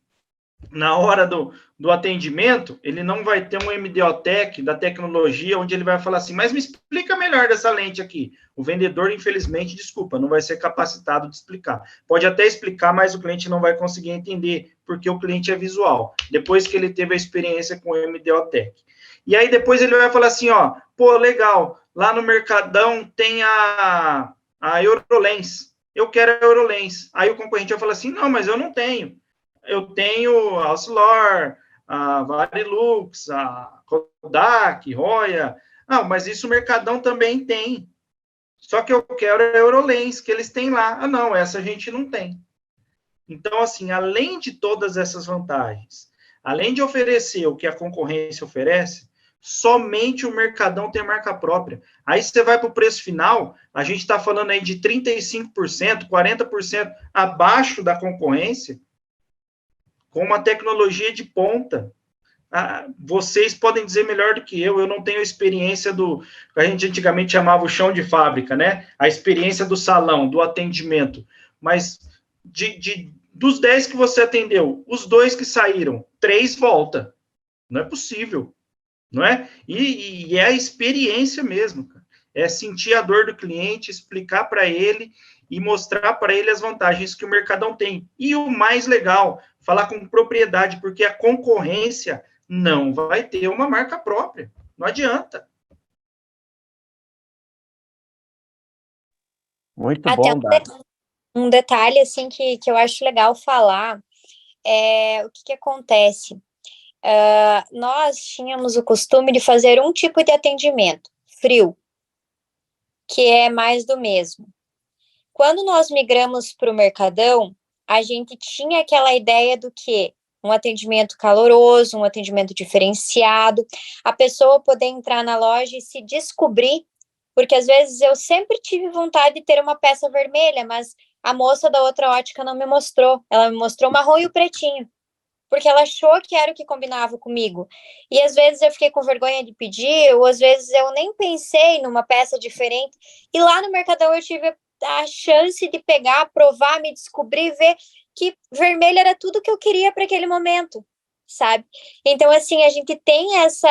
na hora do atendimento, ele não vai ter um MDOTech da tecnologia, onde ele vai falar assim, mas me explica melhor dessa lente aqui. O vendedor, infelizmente, desculpa, não vai ser capacitado de explicar. Pode até explicar, mas o cliente não vai conseguir entender, porque o cliente é visual, depois que ele teve a experiência com o MDOTech. E aí depois ele vai falar assim, pô, legal, lá no Mercadão tem a Eurolens, eu quero a Eurolens. Aí o concorrente vai falar assim, não, mas eu não tenho. Eu tenho a Oscilor, a Varilux, a Kodak, Roya. Não, mas isso o Mercadão também tem. Só que eu quero a Eurolens, que eles têm lá. Ah, não, essa a gente não tem. Então, assim, além de todas essas vantagens, além de oferecer o que a concorrência oferece, somente o Mercadão tem marca própria. Aí você vai para o preço final, a gente está falando aí de 35%, 40% abaixo da concorrência, com uma tecnologia de ponta. Vocês podem dizer melhor do que eu não tenho a experiência do que a gente antigamente chamava o chão de fábrica, né? A experiência do salão, do atendimento. Mas dos 10 que você atendeu, os 2 que saíram, 3 volta. Não é possível, não é? E é a experiência mesmo, cara. É sentir a dor do cliente, explicar para ele e mostrar para ele as vantagens que o Mercadão tem. E o mais legal, falar com propriedade, porque a concorrência não vai ter uma marca própria. Não adianta. Muito Até bom, Dado. um detalhe assim que eu acho legal falar é o que acontece. Nós tínhamos o costume de fazer um tipo de atendimento, frio, que é mais do mesmo. Quando nós migramos para o Mercadão, a gente tinha aquela ideia do que um atendimento caloroso, um atendimento diferenciado, a pessoa poder entrar na loja e se descobrir, porque às vezes eu sempre tive vontade de ter uma peça vermelha, mas a moça da outra ótica não me mostrou, ela me mostrou o marrom e o pretinho, porque ela achou que era o que combinava comigo. E às vezes eu fiquei com vergonha de pedir, ou às vezes eu nem pensei numa peça diferente, e lá no Mercadão eu tive a chance de pegar, provar, me descobrir, ver que vermelho era tudo que eu queria para aquele momento, sabe? Então, assim, a gente tem essa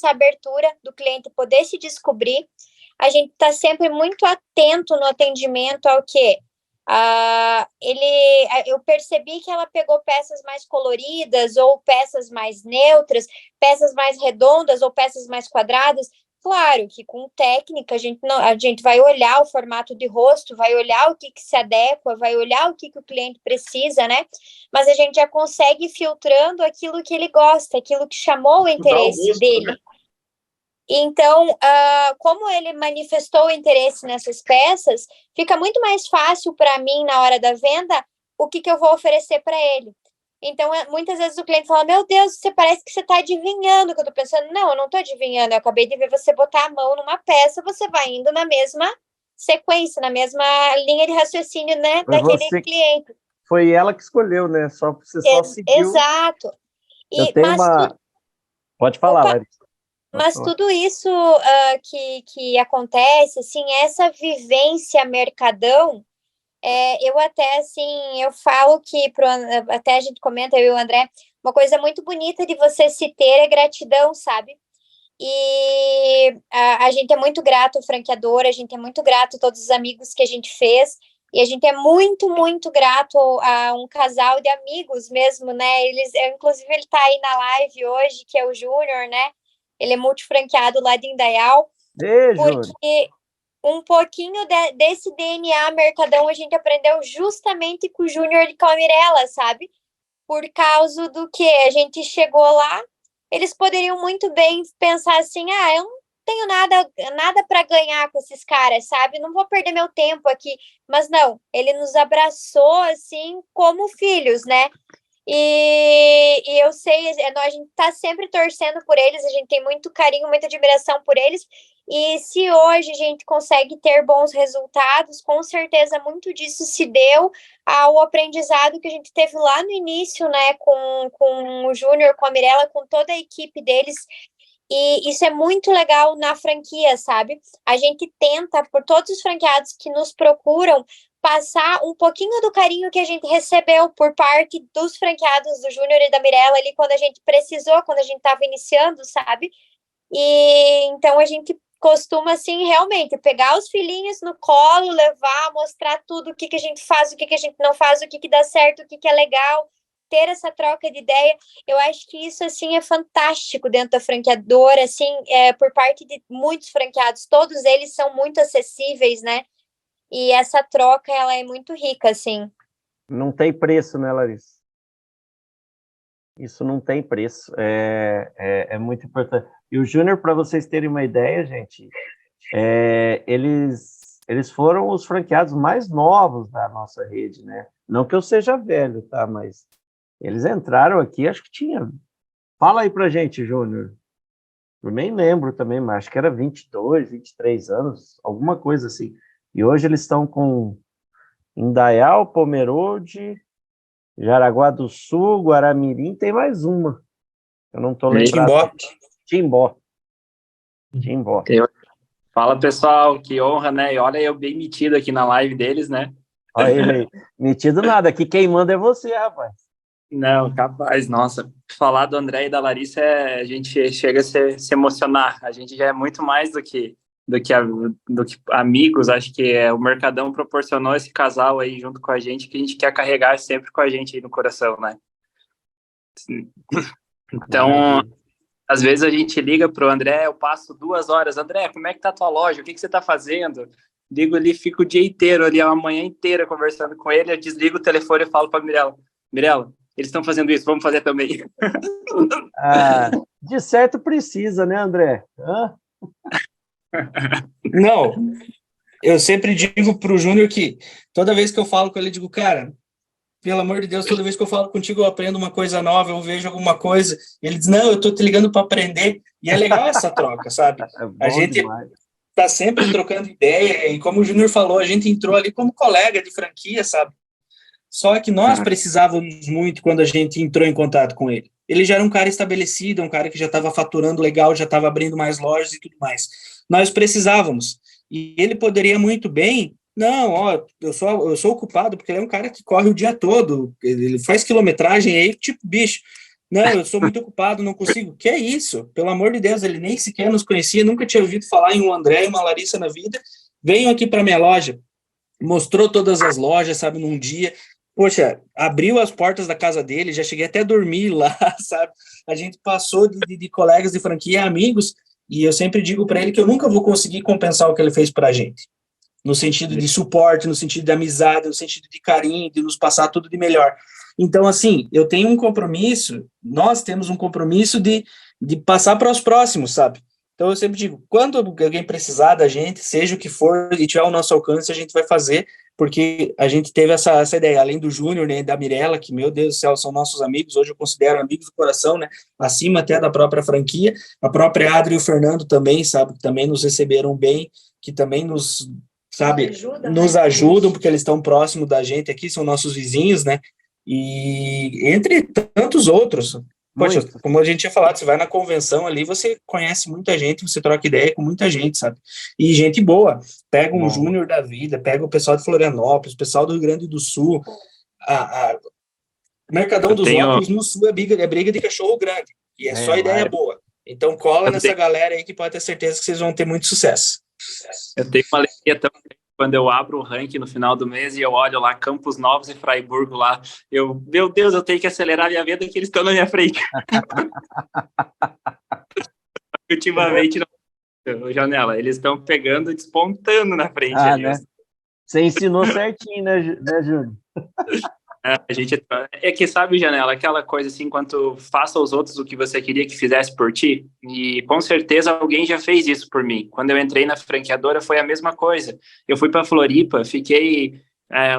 abertura do cliente poder se descobrir, a gente está sempre muito atento no atendimento ao que eu percebi que ela pegou peças mais coloridas ou peças mais neutras, peças mais redondas ou peças mais quadradas. Claro que com técnica a gente vai olhar o formato de rosto, vai olhar o que se adequa, vai olhar o que o cliente precisa, né? Mas a gente já consegue ir filtrando aquilo que ele gosta, aquilo que chamou o interesse dele. Né? Então, como ele manifestou o interesse nessas peças, fica muito mais fácil para mim, na hora da venda, o que eu vou oferecer para ele. Então, muitas vezes o cliente fala, meu Deus, você parece que você está adivinhando o que eu estou pensando. Não, eu não estou adivinhando, eu acabei de ver você botar a mão numa peça, você vai indo na mesma sequência, na mesma linha de raciocínio, né, daquele cliente. Foi ela que escolheu, né? Você só seguiu. Exato. Pode falar, Larissa. Mas tudo isso que acontece, assim, essa vivência mercadão, eu até, assim, eu falo que, até a gente comenta, eu e o André, uma coisa muito bonita de você se ter é gratidão, sabe? E a gente é muito grato ao franqueador, a gente é muito grato a todos os amigos que a gente fez, e a gente é muito, muito grato a um casal de amigos mesmo, né? Inclusive, ele tá aí na live hoje, que é o Júnior, né? Ele é multifranqueado lá de Indaial, porque um pouquinho desse DNA Mercadão a gente aprendeu justamente com o Júnior e com a Mirella, sabe? Por causa do que a gente chegou lá, eles poderiam muito bem pensar assim, eu não tenho nada para ganhar com esses caras, sabe? Não vou perder meu tempo aqui. Mas não, ele nos abraçou assim como filhos, né? E eu sei, a gente tá sempre torcendo por eles, a gente tem muito carinho, muita admiração por eles, e se hoje a gente consegue ter bons resultados, com certeza muito disso se deu ao aprendizado que a gente teve lá no início, né, com o Júnior, com a Mirella, com toda a equipe deles, e isso é muito legal na franquia, sabe? A gente tenta, por todos os franqueados que nos procuram, passar um pouquinho do carinho que a gente recebeu por parte dos franqueados do Júnior e da Mirella ali quando a gente precisou, quando a gente estava iniciando, sabe? E então a gente costuma, assim, realmente pegar os filhinhos no colo, levar, mostrar tudo, o que a gente faz, o que a gente não faz, o que dá certo, o que é legal, ter essa troca de ideia. Eu acho que isso, assim, é fantástico dentro da franqueadora, assim, por parte de muitos franqueados, todos eles são muito acessíveis, né? E essa troca, ela é muito rica, assim. Não tem preço, né, Larissa? Isso não tem preço. É muito importante. E o Júnior, para vocês terem uma ideia, gente, eles foram os franqueados mais novos da nossa rede, né? Não que eu seja velho, tá? Mas eles entraram aqui, acho que tinha... Fala aí pra gente, Júnior. Eu nem lembro também, mas acho que era 22, 23 anos, alguma coisa assim. E hoje eles estão com Indaial, Pomerode, Jaraguá do Sul, Guaramirim, tem mais uma. Eu não estou lembrado. Timbó. Fala, pessoal, que honra, né? E olha eu bem metido aqui na live deles, né? Olha ele aí. Metido nada, aqui quem manda é você, rapaz. Não, capaz, nossa. Falar do André e da Larissa, a gente chega a se emocionar. A gente já é muito mais do que amigos. Acho que o Mercadão proporcionou esse casal aí junto com a gente, que a gente quer carregar sempre com a gente aí no coração, né? Então, às vezes a gente liga pro André, eu passo 2 horas, André, como é que tá a tua loja? O que você tá fazendo? Ligo ali, fico o dia inteiro ali, a manhã inteira conversando com ele, eu desligo o telefone e falo pra Mirella, eles estão fazendo isso, vamos fazer também. De certo precisa, né, André? Não, eu sempre digo pro Júnior que toda vez que eu falo com ele, eu digo, cara, pelo amor de Deus, toda vez que eu falo contigo, eu aprendo uma coisa nova, eu vejo alguma coisa. Ele diz, não, eu tô te ligando para aprender. E é legal essa troca, sabe? A gente tá sempre trocando ideia, e como o Júnior falou, a gente entrou ali como colega de franquia, sabe? Só que nós precisávamos muito quando a gente entrou em contato com ele. Ele já era um cara estabelecido, um cara que já estava faturando legal, já estava abrindo mais lojas e tudo mais. Nós precisávamos. E ele poderia muito bem... Não, eu sou o culpado, porque ele é um cara que corre o dia todo, ele faz quilometragem aí, tipo, bicho, não, eu sou muito ocupado, não consigo. Que é isso? Pelo amor de Deus, ele nem sequer nos conhecia, nunca tinha ouvido falar em um André e uma Larissa na vida, veio aqui para minha loja, mostrou todas as lojas, sabe, num dia, poxa, abriu as portas da casa dele, já cheguei até a dormir lá, sabe, a gente passou de colegas de franquia a amigos, e eu sempre digo para ele que eu nunca vou conseguir compensar o que ele fez para a gente. No sentido de suporte, no sentido de amizade, no sentido de carinho, de nos passar tudo de melhor. Então, assim, eu tenho um compromisso, nós temos um compromisso de passar para os próximos, sabe? Então, eu sempre digo, quando alguém precisar da gente, seja o que for, e tiver ao nosso alcance, a gente vai fazer, porque a gente teve essa ideia, além do Júnior, né, da Mirella, que, meu Deus do céu, são nossos amigos, hoje eu considero amigos do coração, né, acima até da própria franquia, a própria Adri e o Fernando também, sabe, que também nos receberam bem, que também nos ajudam, porque eles estão próximos da gente aqui, são nossos vizinhos, né, e entre tantos outros, Poxa, Muito. como a gente tinha falado, você vai na convenção ali, você conhece muita gente, você troca ideia com muita gente, sabe? E gente boa. Pega um Bom. Júnior da vida, pega o pessoal de Florianópolis, o pessoal do Rio Grande do Sul. Mercadão Eu dos tenho, Óculos no Sul é briga de cachorro grande. E é só ideia Lá boa. Então cola eu nessa tenho, galera aí que pode ter certeza que vocês vão ter muito sucesso. eu tenho uma alegria também quando eu abro o ranking no final do mês e eu olho lá Campos Novos e Fraiburgo lá. Meu Deus, eu tenho que acelerar minha vida que eles estão na minha frente. Ultimamente, não, Janela, eles estão pegando e despontando na frente ali. né? Você ensinou certinho, né, Júnior? A gente é que sabe, Janela, aquela coisa assim, enquanto faça aos outros o que você queria que fizesse por ti, e com certeza alguém já fez isso por mim. Quando eu entrei na franqueadora foi a mesma coisa. Eu fui para Floripa, fiquei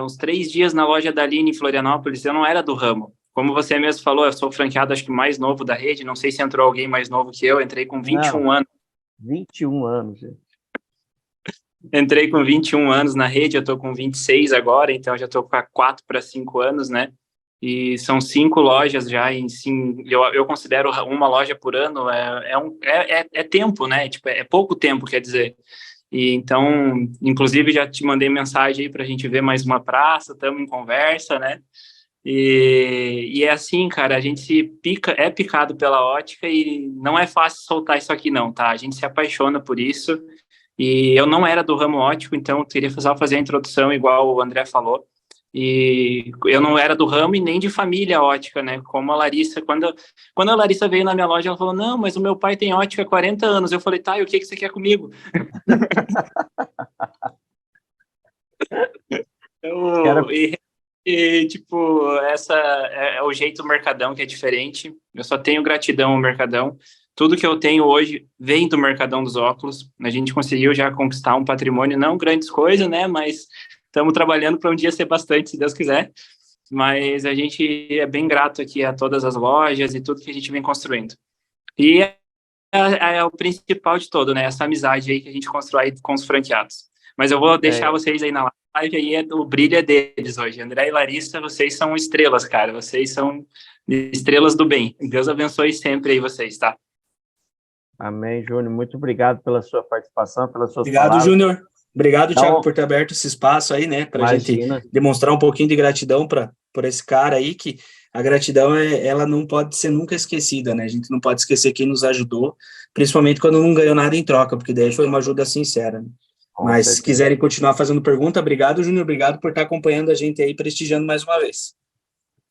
uns 3 dias na loja da Aline em Florianópolis, eu não era do ramo. Como você mesmo falou, eu sou franqueado acho que mais novo da rede, não sei se entrou alguém mais novo que eu, entrei com 21 anos. 21 anos, gente. Entrei com 21 anos na rede, eu estou com 26 agora, então já estou com 4 para 5 anos, né? E são 5 lojas já, eu considero uma loja por ano, é tempo, né? Tipo, é pouco tempo, quer dizer. E então, inclusive, já te mandei mensagem aí para a gente ver mais uma praça, estamos em conversa, né? E é assim, cara, a gente é picado pela ótica e não é fácil soltar isso aqui não, tá? A gente se apaixona por isso. E eu não era do ramo óptico, então eu queria só fazer a introdução, igual o André falou. E eu não era do ramo e nem de família ótica, né? Como a Larissa, quando a Larissa veio na minha loja, ela falou: não, mas o meu pai tem ótica há 40 anos. Eu falei: tá, e o que você quer comigo? Tipo, essa é o jeito do Mercadão que é diferente. Eu só tenho gratidão ao Mercadão. Tudo que eu tenho hoje vem do Mercadão dos Óculos. A gente conseguiu já conquistar um patrimônio, não grandes coisas, né? Mas estamos trabalhando para um dia ser bastante, se Deus quiser. Mas a gente é bem grato aqui a todas as lojas e tudo que a gente vem construindo. E é o principal de todo, né? Essa amizade aí que a gente constrói com os franqueados. Mas eu vou deixar vocês aí na live, aí o brilho é deles hoje. André e Larissa, vocês são estrelas, cara. Vocês são estrelas do bem. Deus abençoe sempre aí vocês, tá? Amém, Júnior. Muito obrigado pela sua participação, pelas suas Obrigado, palavras. Júnior. Obrigado, Então, Thiago, por ter aberto esse espaço aí, né? Para a gente demonstrar um pouquinho de gratidão por esse cara aí, que a gratidão, ela não pode ser nunca esquecida, né? A gente não pode esquecer quem nos ajudou, principalmente quando não ganhou nada em troca, porque daí foi uma ajuda sincera, né? Mas se quiserem continuar fazendo pergunta, obrigado, Júnior, obrigado por estar acompanhando a gente aí, prestigiando mais uma vez.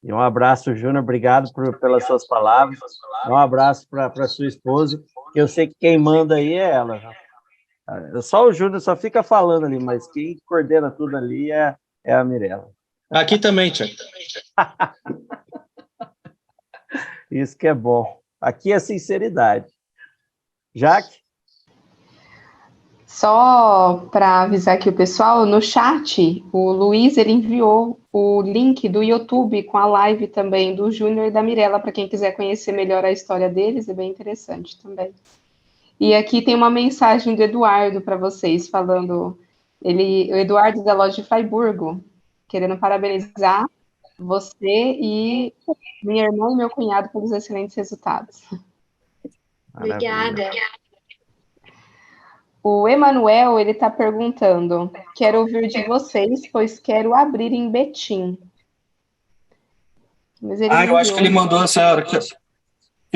E um abraço, Júnior, obrigado pelas suas palavras. Um abraço para sua esposa. Eu sei que quem manda aí é ela. Só o Júnior só fica falando ali, mas quem coordena tudo ali é a Mirella. Aqui também, Tiago. Isso que é bom. Aqui é sinceridade. Jaque? Só para avisar aqui o pessoal, no chat, o Luiz ele enviou o link do YouTube com a live também do Júnior e da Mirella, para quem quiser conhecer melhor a história deles, é bem interessante também. E aqui tem uma mensagem do Eduardo para vocês, falando, o Eduardo da loja de Fraiburgo, querendo parabenizar você e minha irmã e meu cunhado pelos excelentes resultados. Obrigada. O Emanuel, ele está perguntando, quero ouvir de vocês, pois quero abrir em Betim. Mas eu acho que ele mandou essa hora que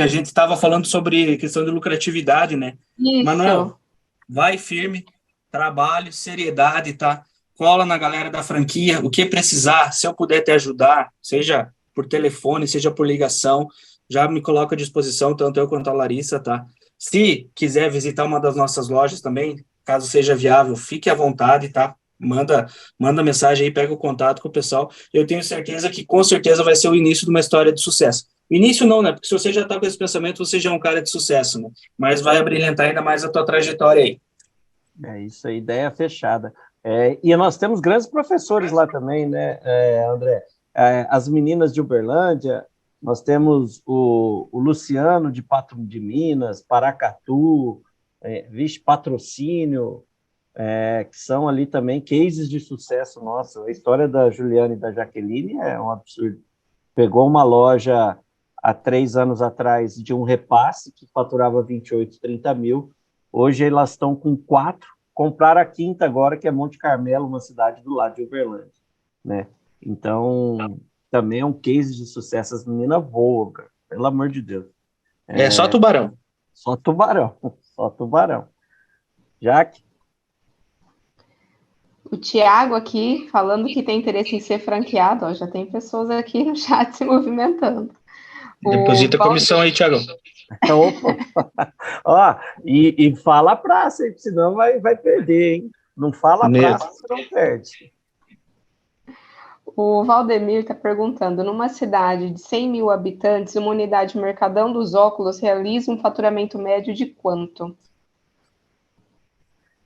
a gente estava falando sobre questão de lucratividade, né? Isso. Manuel, vai firme, trabalho, seriedade, tá? Cola na galera da franquia, o que precisar, se eu puder te ajudar, seja por telefone, seja por ligação, já me coloco à disposição, tanto eu quanto a Larissa, tá? Se quiser visitar uma das nossas lojas também, caso seja viável, fique à vontade, tá? Manda mensagem aí, pega o contato com o pessoal. Eu tenho certeza que, com certeza, vai ser o início de uma história de sucesso. Início não, né? Porque se você já está com esse pensamento, você já é um cara de sucesso, né? Mas vai abrilhantar ainda mais a tua trajetória aí. É isso aí, ideia fechada. E nós temos grandes professores lá também, né, André? As meninas de Uberlândia, nós temos o Luciano de Pato de Minas, Paracatu, Patrocínio, que são ali também cases de sucesso nosso. A história da Juliana e da Jaqueline é um absurdo. Pegou uma loja há 3 anos atrás de um repasse que faturava 28, 30 mil. Hoje elas estão com 4, compraram a quinta agora, que é Monte Carmelo, uma cidade do lado de Uberlândia, né? Então, também é um case de sucesso. As meninas voam, cara, pelo amor de Deus. É só tubarão. Só tubarão, só tubarão. Jaque? O Tiago aqui, falando que tem interesse em ser franqueado, ó, já tem pessoas aqui no chat se movimentando. Deposita a comissão aí, Tiago. Ó, e fala a praça, senão vai perder, hein? Não fala a praça, você não perde. O Valdemir está perguntando, numa cidade de 100 mil habitantes, uma unidade Mercadão dos Óculos realiza um faturamento médio de quanto?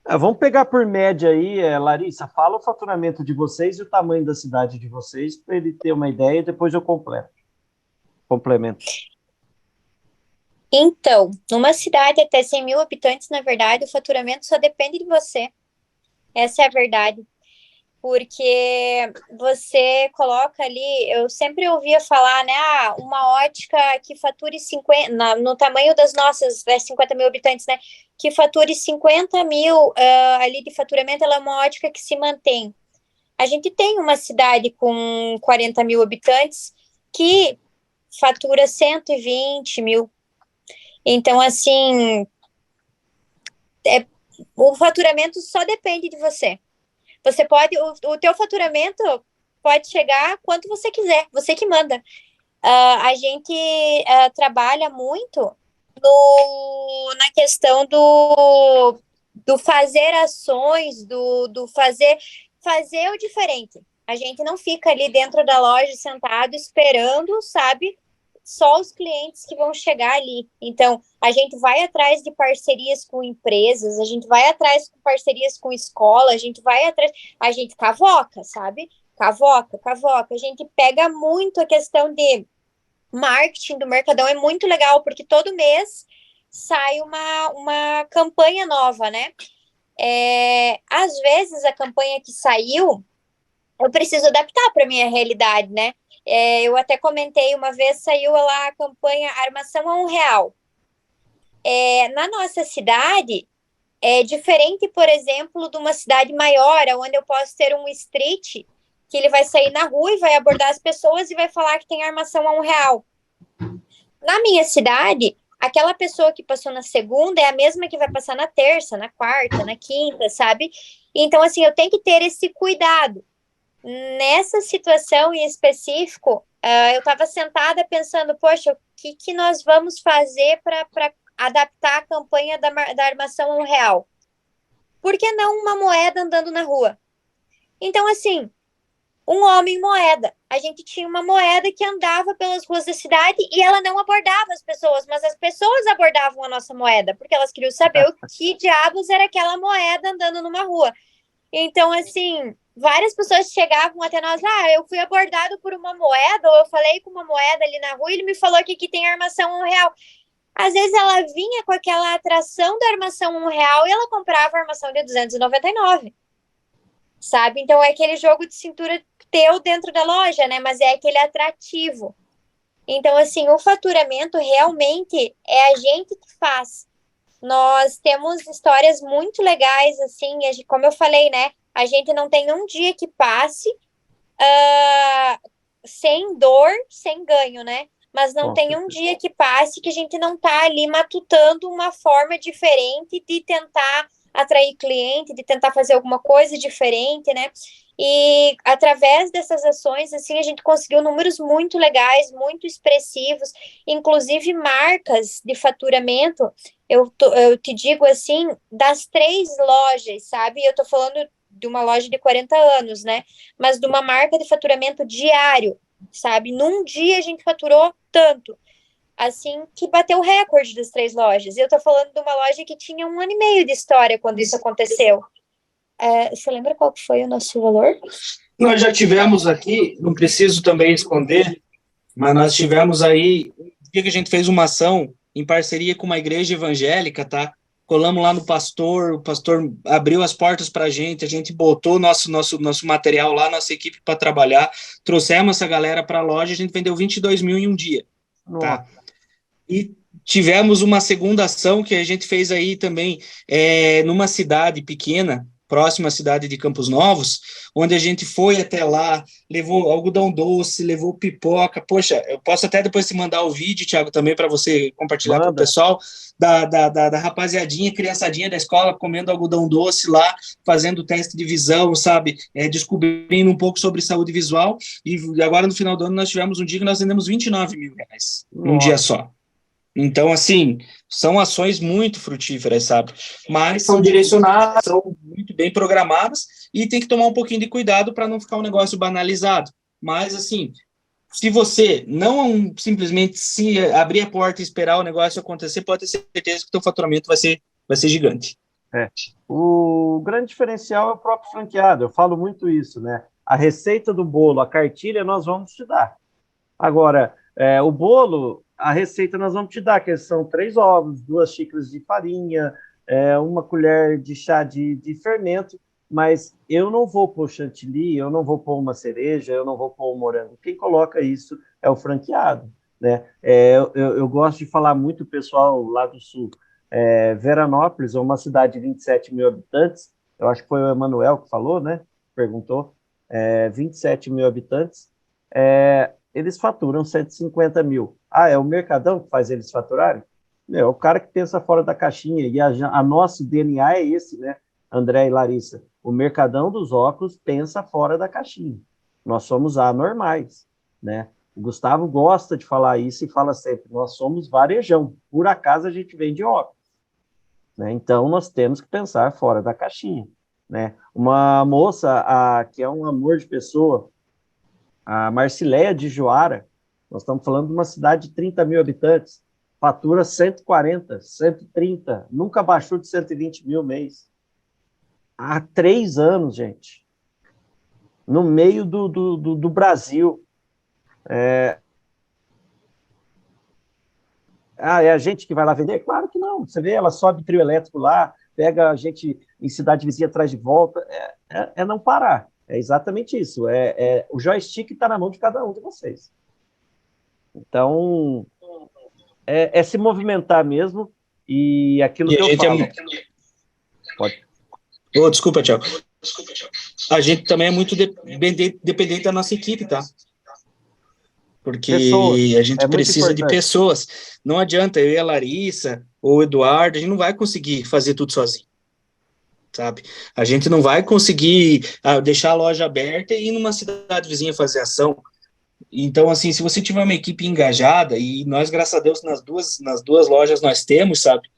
Vamos pegar por média aí, Larissa, fala o faturamento de vocês e o tamanho da cidade de vocês, para ele ter uma ideia, e depois eu complemento. Então, numa cidade até 100 mil habitantes, na verdade, o faturamento só depende de você. Essa é a verdade. Porque você coloca ali, eu sempre ouvia falar, né, uma ótica que fature 50, no tamanho das nossas 50 mil habitantes, né, que fature 50 mil ali de faturamento, ela é uma ótica que se mantém. A gente tem uma cidade com 40 mil habitantes que fatura 120 mil. Então, assim, o faturamento só depende de você. Você pode, o teu faturamento pode chegar quanto você quiser, você que manda. A gente trabalha muito na questão do fazer ações, do fazer o diferente. A gente não fica ali dentro da loja sentado esperando, sabe, só os clientes que vão chegar ali. Então, a gente vai atrás de parcerias com empresas, a gente vai atrás de parcerias com escola, a gente vai atrás, a gente cavoca, sabe? Cavoca. A gente pega muito a questão de marketing do Mercadão, é muito legal, porque todo mês sai uma campanha nova, né? Às vezes, a campanha que saiu, eu preciso adaptar para a minha realidade, né? Eu até comentei, uma vez saiu lá a campanha Armação a R$1. Na nossa cidade, é diferente, por exemplo, de uma cidade maior, onde eu posso ter um street, que ele vai sair na rua e vai abordar as pessoas e vai falar que tem armação a R$1. Na minha cidade, aquela pessoa que passou na segunda é a mesma que vai passar na terça, na quarta, na quinta, sabe? Então, assim, eu tenho que ter esse cuidado. Nessa situação em específico, eu estava sentada pensando, poxa, o que nós vamos fazer para adaptar a campanha da armação a R$1? Por que não uma moeda andando na rua? Então, assim, um homem moeda. A gente tinha uma moeda que andava pelas ruas da cidade e ela não abordava as pessoas, mas as pessoas abordavam a nossa moeda, porque elas queriam saber o que diabos era aquela moeda andando numa rua. Então, assim, várias pessoas chegavam até nós, eu fui abordado por uma moeda, ou eu falei com uma moeda ali na rua, e ele me falou que aqui tem armação a R$1. Às vezes ela vinha com aquela atração da armação a R$1 e ela comprava a armação de 299, sabe? Então é aquele jogo de cintura teu dentro da loja, né? Mas é aquele atrativo. Então, assim, o faturamento realmente é a gente que faz. Nós temos histórias muito legais, assim, como eu falei, né? A gente não tem um dia que passe sem dor, sem ganho, né? Mas não tem um dia que passe que a gente não tá ali matutando uma forma diferente de tentar atrair cliente, de tentar fazer alguma coisa diferente, né? E através dessas ações, assim, a gente conseguiu números muito legais, muito expressivos, inclusive marcas de faturamento. Eu te digo assim, das 3 lojas, sabe? Eu tô falando de uma loja de 40 anos, né? Mas de uma marca de faturamento diário, sabe? Num dia a gente faturou tanto, assim, que bateu o recorde das 3 lojas. Eu tô falando de uma loja que tinha 1 ano e meio de história quando isso aconteceu. Você lembra qual que foi o nosso valor? Nós já tivemos aqui, não preciso também esconder, mas nós tivemos aí, um dia que a gente fez uma ação em parceria com uma igreja evangélica, tá? Colamos lá no pastor, o pastor abriu as portas para a gente botou nosso material lá, nossa equipe para trabalhar, trouxemos essa galera para a loja, a gente vendeu 22 mil em um dia. tá? E tivemos uma segunda ação que a gente fez aí também numa cidade pequena, próxima à cidade de Campos Novos, onde a gente foi até lá, levou algodão doce, levou pipoca. Poxa, eu posso até depois te mandar o vídeo, Thiago, também para você compartilhar com o pessoal, da rapaziadinha, criançadinha da escola, comendo algodão doce lá, fazendo teste de visão, sabe? Descobrindo um pouco sobre saúde visual. E agora, no final do ano, nós tivemos um dia que nós vendemos R$29 mil num dia só. Então, assim, são ações muito frutíferas, sabe? Mas são direcionadas, são muito bem programadas e tem que tomar um pouquinho de cuidado para não ficar um negócio banalizado. Mas, assim, se você não simplesmente se abrir a porta e esperar o negócio acontecer, pode ter certeza que o teu faturamento vai ser gigante. O grande diferencial é o próprio franqueado, eu falo muito isso, né? A receita do bolo, a cartilha, nós vamos te dar. Agora, o bolo, a receita nós vamos te dar, que são 3 ovos, 2 xícaras de farinha, 1 colher de chá de fermento, mas eu não vou pôr chantilly, eu não vou pôr uma cereja, eu não vou pôr um morango. Quem coloca isso é o franqueado, né? Eu gosto de falar muito, pessoal lá do Sul, Veranópolis é uma cidade de 27 mil habitantes, eu acho que foi o Emanuel que falou, né? Perguntou, 27 mil habitantes, eles faturam 150 mil. É o Mercadão que faz eles faturarem? É o cara que pensa fora da caixinha, e a nosso DNA é esse, né, André e Larissa? O Mercadão dos óculos pensa fora da caixinha. Nós somos anormais, né? O Gustavo gosta de falar isso e fala sempre, nós somos varejão, por acaso a gente vende óculos, né? Então nós temos que pensar fora da caixinha, né? Uma moça que é um amor de pessoa, a Marcileia de Joara, nós estamos falando de uma cidade de 30 mil habitantes, fatura 140, 130, nunca baixou de 120 mil mês. Há 3 anos, gente, no meio do Brasil. É a gente que vai lá vender? Claro que não. Você vê, ela sobe trio elétrico lá, pega a gente em cidade vizinha atrás de volta. É não parar. É exatamente isso. O joystick está na mão de cada um de vocês. Então, se movimentar mesmo, e aquilo que eu falo. Pode. Desculpa, Thiago. A gente também é muito dependente da nossa equipe, tá? Porque a gente precisa de pessoas. Não adianta eu e a Larissa ou o Eduardo, a gente não vai conseguir fazer tudo sozinho, sabe? A gente não vai conseguir deixar a loja aberta e ir numa cidade vizinha fazer ação. Então, assim, se você tiver uma equipe engajada, e nós, graças a Deus, nas duas lojas nós temos, sabe?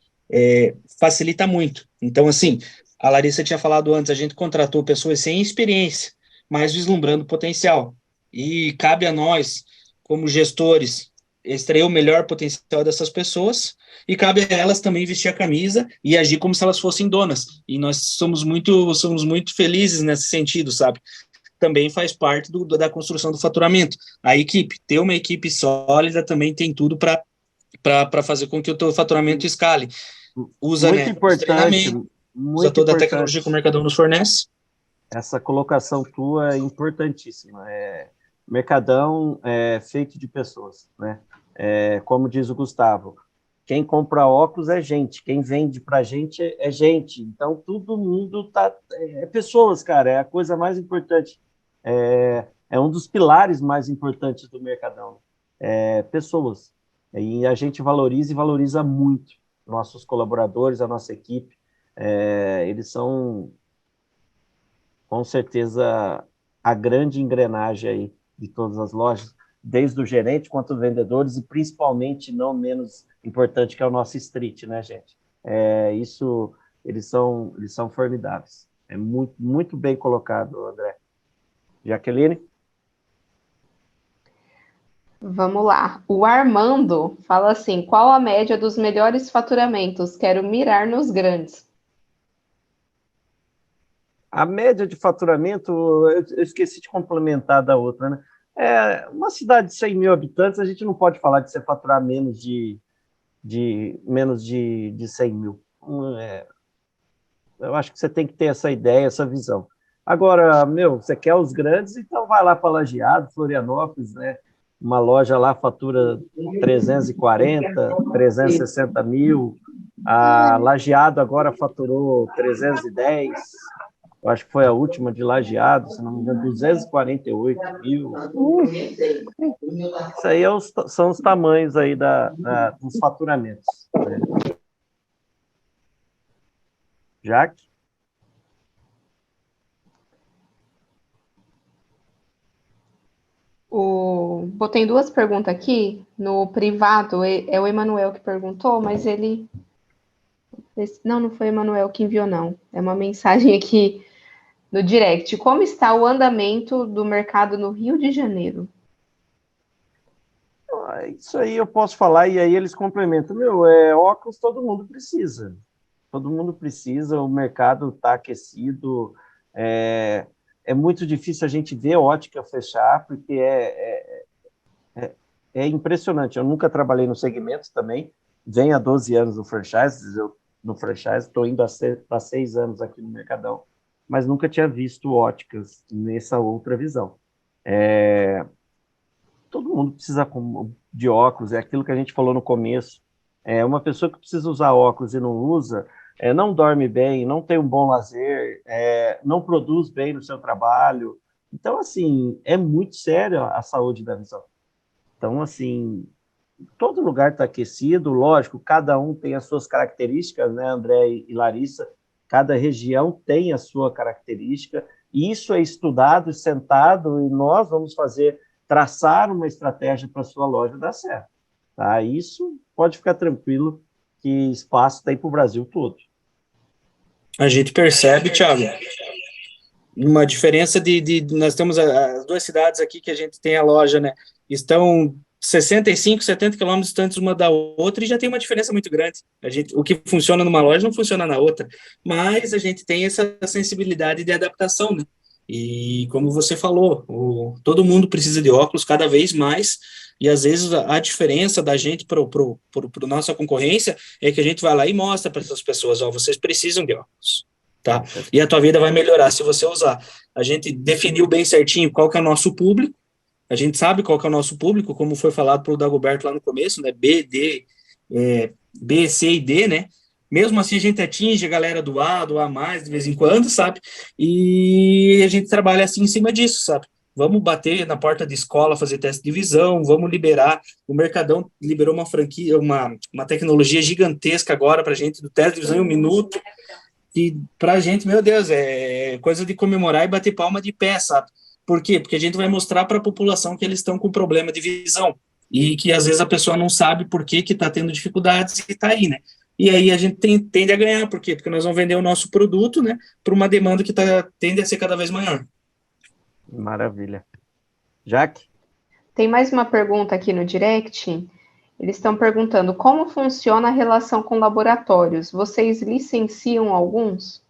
Facilita muito. Então, assim, a Larissa tinha falado antes, a gente contratou pessoas sem experiência, mas vislumbrando potencial. E cabe a nós, como gestores, extrair o melhor potencial dessas pessoas, e cabe a elas também vestir a camisa e agir como se elas fossem donas. E nós somos muito felizes nesse sentido, sabe? Também faz parte da construção do faturamento. A equipe, ter uma equipe sólida também tem tudo para fazer com que o teu faturamento escale. Usa, muito importante, usa toda a tecnologia que o Mercadão nos fornece. Essa colocação tua é importantíssima. Mercadão é feito de pessoas, né? Como diz o Gustavo, quem compra óculos é gente, quem vende para gente é gente. Então, todo mundo pessoas, cara, é a coisa mais importante. É um dos pilares mais importantes do Mercadão. Pessoas. E a gente valoriza e valoriza muito nossos colaboradores, a nossa equipe. Eles são, com certeza, a grande engrenagem aí de todas as lojas, desde o gerente quanto os vendedores, e principalmente, não menos importante, que é o nosso street, né, gente? Isso, eles são formidáveis. É muito, muito bem colocado, André. Jaqueline? Vamos lá. O Armando fala assim, qual a média dos melhores faturamentos? Quero mirar nos grandes. A média de faturamento, eu esqueci de complementar da outra, né? Uma cidade de 100 mil habitantes, a gente não pode falar de você faturar menos de 100 mil. Eu acho que você tem que ter essa ideia, essa visão. Agora, você quer os grandes, então vai lá para Lajeado, Florianópolis, né? uma loja lá fatura 340, 360 mil, a Lajeado agora faturou 310, eu acho que foi a última de Lajeado, se não me engano, 248 mil. Isso aí são os tamanhos aí dos faturamentos. Né? Jaque? Botei duas perguntas aqui, no privado, é o Emanuel que perguntou, mas ele... Não foi o Emanuel que enviou, não. É uma mensagem aqui no direct. Como está o andamento do mercado no Rio de Janeiro? Isso aí eu posso falar, e aí eles complementam. Óculos todo mundo precisa. Todo mundo precisa, o mercado está aquecido, é muito difícil a gente ver ótica fechar, porque é impressionante. Eu nunca trabalhei no segmento também, venho há 12 anos no franchise, estou indo há 6 anos aqui no Mercadão, mas nunca tinha visto óticas nessa outra visão. Todo mundo precisa de óculos, é aquilo que a gente falou no começo. Uma pessoa que precisa usar óculos e não usa, não dorme bem, não tem um bom lazer, não produz bem no seu trabalho. Então, assim, é muito sério a saúde da visão. Então, assim, todo lugar está aquecido, lógico, cada um tem as suas características, né, André e Larissa? Cada região tem a sua característica, e isso é estudado e sentado, e nós vamos traçar uma estratégia para a sua loja dar certo. Tá? Isso pode ficar tranquilo, que espaço tem para o Brasil todo. A gente percebe, Thiago, uma diferença nós temos as duas cidades aqui que a gente tem a loja, né? Estão 65, 70 quilômetros distantes uma da outra e já tem uma diferença muito grande. O que funciona numa loja não funciona na outra, mas a gente tem essa sensibilidade de adaptação, né? E como você falou, todo mundo precisa de óculos cada vez mais, e às vezes a diferença da gente para nossa concorrência é que a gente vai lá e mostra para essas pessoas, vocês precisam de óculos, tá? E a tua vida vai melhorar se você usar. A gente definiu bem certinho qual que é o nosso público, a gente sabe qual que é o nosso público, como foi falado pelo Dagoberto lá no começo, né? B, C e D, né? Mesmo assim, a gente atinge a galera do A mais, de vez em quando, sabe? E a gente trabalha assim em cima disso, sabe? Vamos bater na porta de escola, fazer teste de visão, vamos liberar. O Mercadão liberou uma franquia, uma tecnologia gigantesca agora para a gente, do teste de visão em 1 minuto. E para a gente, meu Deus, é coisa de comemorar e bater palma de pé, sabe? Por quê? Porque a gente vai mostrar para a população que eles estão com problema de visão e que às vezes a pessoa não sabe por que está tendo dificuldades e está aí, né? E aí a gente tende a ganhar, por quê? Porque nós vamos vender o nosso produto, né, para uma demanda que tende a ser cada vez maior. Maravilha. Jaque? Tem mais uma pergunta aqui no direct. Eles estão perguntando como funciona a relação com laboratórios. Vocês licenciam alguns?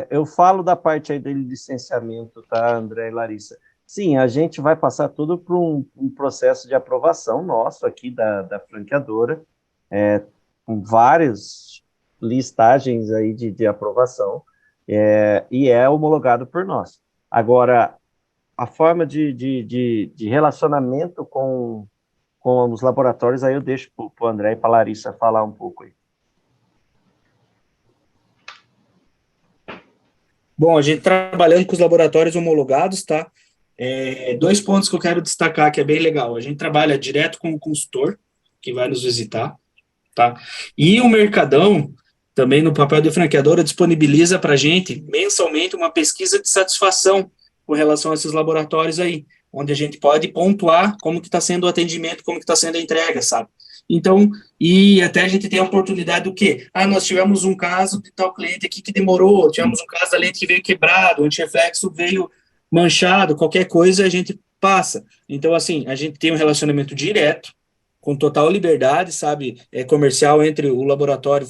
Eu falo da parte aí do licenciamento, tá, André e Larissa? Sim, a gente vai passar tudo por um processo de aprovação nosso aqui da franqueadora, com várias listagens aí de aprovação, e é homologado por nós. Agora, a forma de relacionamento com os laboratórios, aí eu deixo para o André e para a Larissa falar um pouco aí. Bom, a gente trabalhando com os laboratórios homologados, tá? 2 pontos que eu quero destacar que é bem legal. A gente trabalha direto com o consultor, que vai nos visitar, tá? E o Mercadão, também no papel de franqueadora, disponibiliza para a gente, mensalmente, uma pesquisa de satisfação com relação a esses laboratórios aí, onde a gente pode pontuar como que está sendo o atendimento, como que está sendo a entrega, sabe? Então, e até a gente tem a oportunidade do quê? Nós tivemos um caso de tal cliente aqui que demorou, tivemos um caso da lente que veio quebrado, o antirreflexo veio manchado, qualquer coisa a gente passa. Então, assim, a gente tem um relacionamento direto, com total liberdade, sabe, comercial entre o laboratório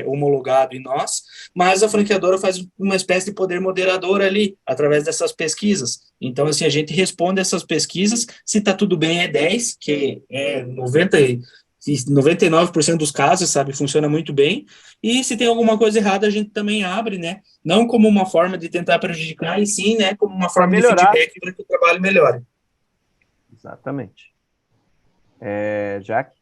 homologado e nós, mas a franqueadora faz uma espécie de poder moderador ali, através dessas pesquisas. Então, assim, a gente responde essas pesquisas, se está tudo bem é 10, que é 99% dos casos, sabe, funciona muito bem, e se tem alguma coisa errada, a gente também abre, né, não como uma forma de tentar prejudicar, e sim, né, como uma forma de feedback para que o trabalho melhore. Exatamente. Jaque?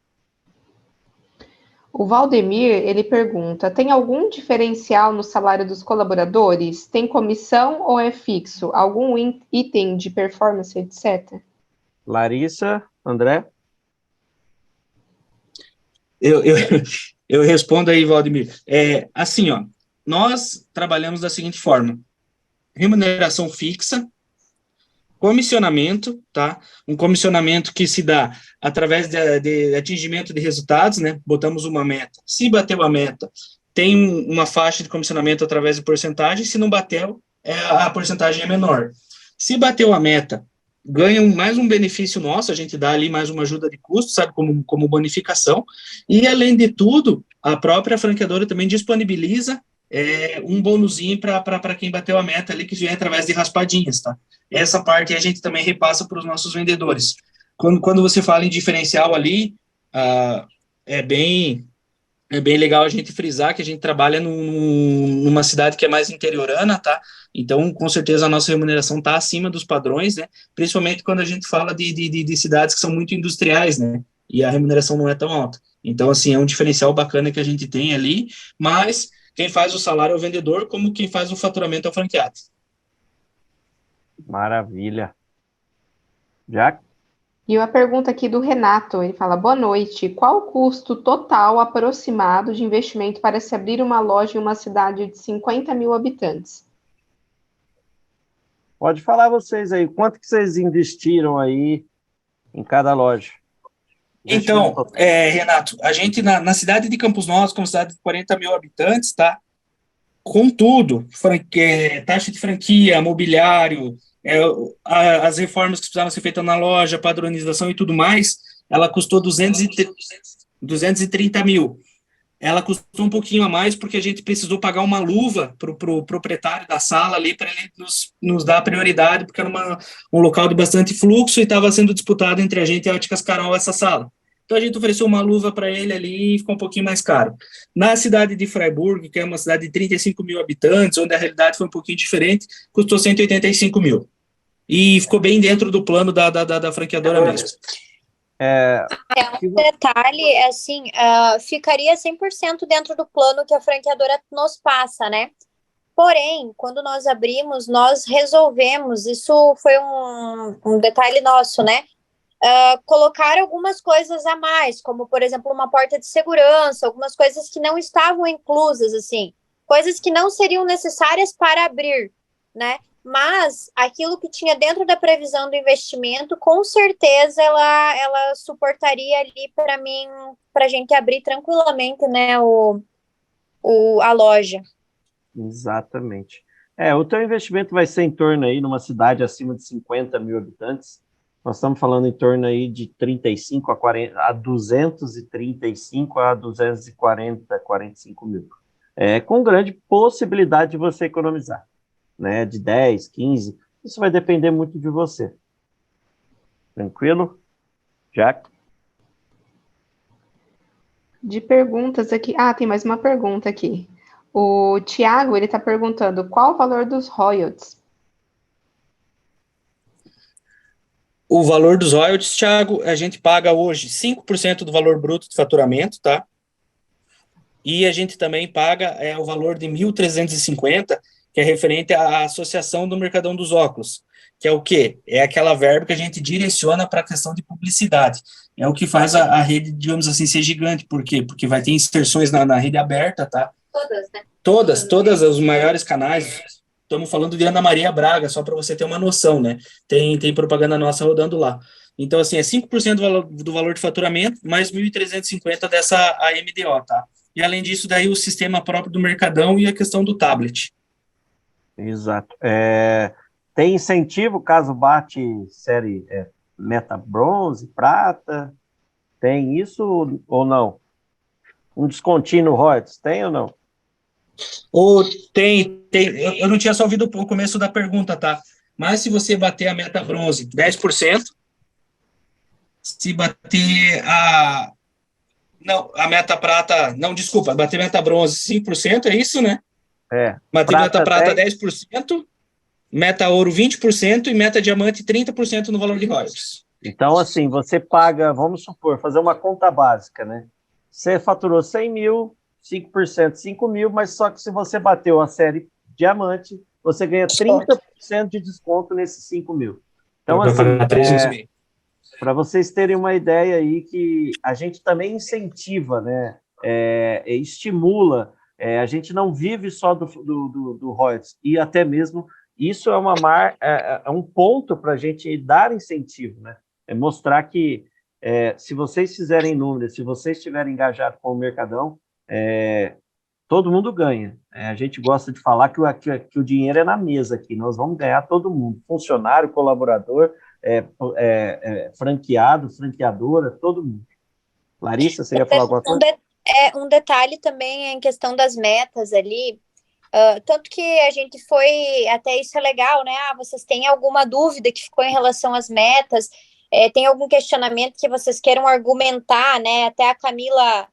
O Valdemir, ele pergunta, tem algum diferencial no salário dos colaboradores? Tem comissão ou é fixo? Algum item de performance, etc? Larissa, André? Eu respondo aí, Valdemir. Assim, ó, nós trabalhamos da seguinte forma: remuneração fixa, comissionamento, tá? Um comissionamento que se dá através de atingimento de resultados, né? Botamos uma meta. Se bateu a meta, tem uma faixa de comissionamento através de porcentagem. Se não bateu, a porcentagem é menor. Se bateu a meta, ganha mais um benefício nosso, a gente dá ali mais uma ajuda de custo, sabe, como bonificação. E, além de tudo, a própria franqueadora também disponibiliza um bonuzinho para quem bateu a meta ali, que vem através de raspadinhas, tá? Essa parte a gente também repassa para os nossos vendedores. Quando você fala em diferencial ali, é bem legal a gente frisar que a gente trabalha numa cidade que é mais interiorana, tá? Então, com certeza, a nossa remuneração está acima dos padrões, né? Principalmente quando a gente fala de cidades que são muito industriais, né? E a remuneração não é tão alta. Então, assim, é um diferencial bacana que a gente tem ali, mas quem faz o salário é o vendedor, como quem faz o faturamento é o franqueado. Maravilha. Jaque? E uma pergunta aqui do Renato, ele fala, boa noite, qual o custo total aproximado de investimento para se abrir uma loja em uma cidade de 50 mil habitantes? Pode falar vocês aí, quanto que vocês investiram aí em cada loja? Então, Renato, a gente na cidade de Campos Novos, como cidade de 40 mil habitantes, tá? Com tudo, taxa de franquia, mobiliário, as reformas que precisavam ser feitas na loja, padronização e tudo mais, ela custou 230 mil. Ela custou um pouquinho a mais porque a gente precisou pagar uma luva para o proprietário da sala ali, para ele nos dar prioridade, porque era um local de bastante fluxo e estava sendo disputado entre a gente e a Óticas Carol essa sala. Então a gente ofereceu uma luva para ele ali e ficou um pouquinho mais caro. Na cidade de Freiburg, que é uma cidade de 35 mil habitantes, onde a realidade foi um pouquinho diferente, custou 185 mil. E ficou bem dentro do plano da franqueadora mesmo. Um detalhe, assim, ficaria 100% dentro do plano que a franqueadora nos passa, né? Porém, quando nós abrimos, nós resolvemos, isso foi um detalhe nosso, né? Colocar algumas coisas a mais, como, por exemplo, uma porta de segurança, algumas coisas que não estavam inclusas, assim, coisas que não seriam necessárias para abrir, né? Mas aquilo que tinha dentro da previsão do investimento, com certeza ela suportaria ali para a gente abrir tranquilamente, né, a loja. Exatamente. O teu investimento vai ser em torno aí, numa cidade acima de 50 mil habitantes, nós estamos falando em torno aí de 35 a 40, a 235 a 240, 45 mil. Com grande possibilidade de você economizar, né? De 10, 15, isso vai depender muito de você. Tranquilo? Jaque? De perguntas aqui, tem mais uma pergunta aqui. O Tiago, ele está perguntando qual o valor dos royalties? O valor dos royalties, Thiago, a gente paga hoje 5% do valor bruto de faturamento, tá? E a gente também paga o valor de 1.350, que é referente à associação do Mercadão dos Óculos, que é o quê? É aquela verba que a gente direciona para a questão de publicidade. É o que faz a rede, digamos assim, ser gigante. Por quê? Porque vai ter inserções na rede aberta, tá? Todas, né? Todas os maiores canais. Estamos falando de Ana Maria Braga, só para você ter uma noção, né? Tem propaganda nossa rodando lá. Então, assim, é 5% do valor de faturamento, mais 1.350 dessa AMDO, tá? E, além disso, daí o sistema próprio do Mercadão e a questão do tablet. Exato. Tem incentivo caso bate série meta bronze, prata? Tem isso ou não? Um descontínuo no royalties, tem ou não? Tem. Eu não tinha só ouvido o começo da pergunta, tá? Mas se você bater a meta bronze, 10%. Se bater a meta prata, bater meta bronze, 5%, é isso, né? Bater meta prata, 10%, meta ouro, 20% e meta diamante, 30% no valor de royalties. Então, assim, você paga, vamos supor, fazer uma conta básica, né? Você faturou 100 mil, 5%, 5 mil, mas só que se você bateu a série diamante, você ganha 30% de desconto nesses 5 mil. Então, assim, para vocês terem uma ideia aí que a gente também incentiva, né? Estimula, a gente não vive só do royalties, e até mesmo isso é um ponto para a gente dar incentivo, né? É mostrar que se vocês fizerem números, se vocês estiverem engajados com o Mercadão, todo mundo ganha. A gente gosta de falar que o dinheiro é na mesa aqui, nós vamos ganhar todo mundo, funcionário, colaborador, franqueado, franqueadora, todo mundo. Larissa, você ia falar alguma coisa? Um detalhe também em questão das metas ali, tanto que a gente foi, até isso é legal, né? Vocês têm alguma dúvida que ficou em relação às metas? Tem algum questionamento que vocês queiram argumentar, né? Até a Camila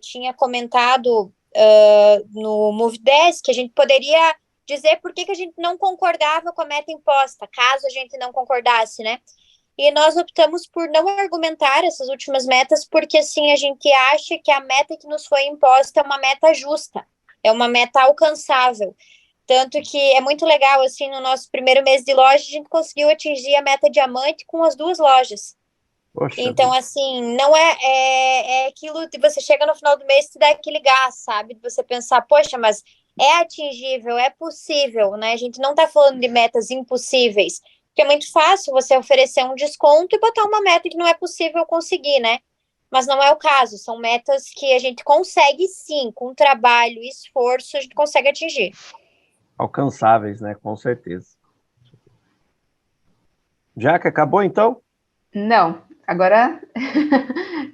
tinha comentado no Movidesk que a gente poderia dizer por que a gente não concordava com a meta imposta, caso a gente não concordasse, né? E nós optamos por não argumentar essas últimas metas, porque assim a gente acha que a meta que nos foi imposta é uma meta justa, é uma meta alcançável. Tanto que é muito legal, assim, no nosso primeiro mês de loja, a gente conseguiu atingir a meta diamante com as 2 lojas. Poxa, então, assim, não é aquilo de você chega no final do mês e te dá aquele gás, sabe? De você pensar, poxa, mas é atingível, é possível, né? A gente não tá falando de metas impossíveis, porque é muito fácil você oferecer um desconto e botar uma meta que não é possível conseguir, né? Mas não é o caso, são metas que a gente consegue sim, com trabalho e esforço, a gente consegue atingir. Alcançáveis, né? Com certeza. Jaque, acabou então? Não, agora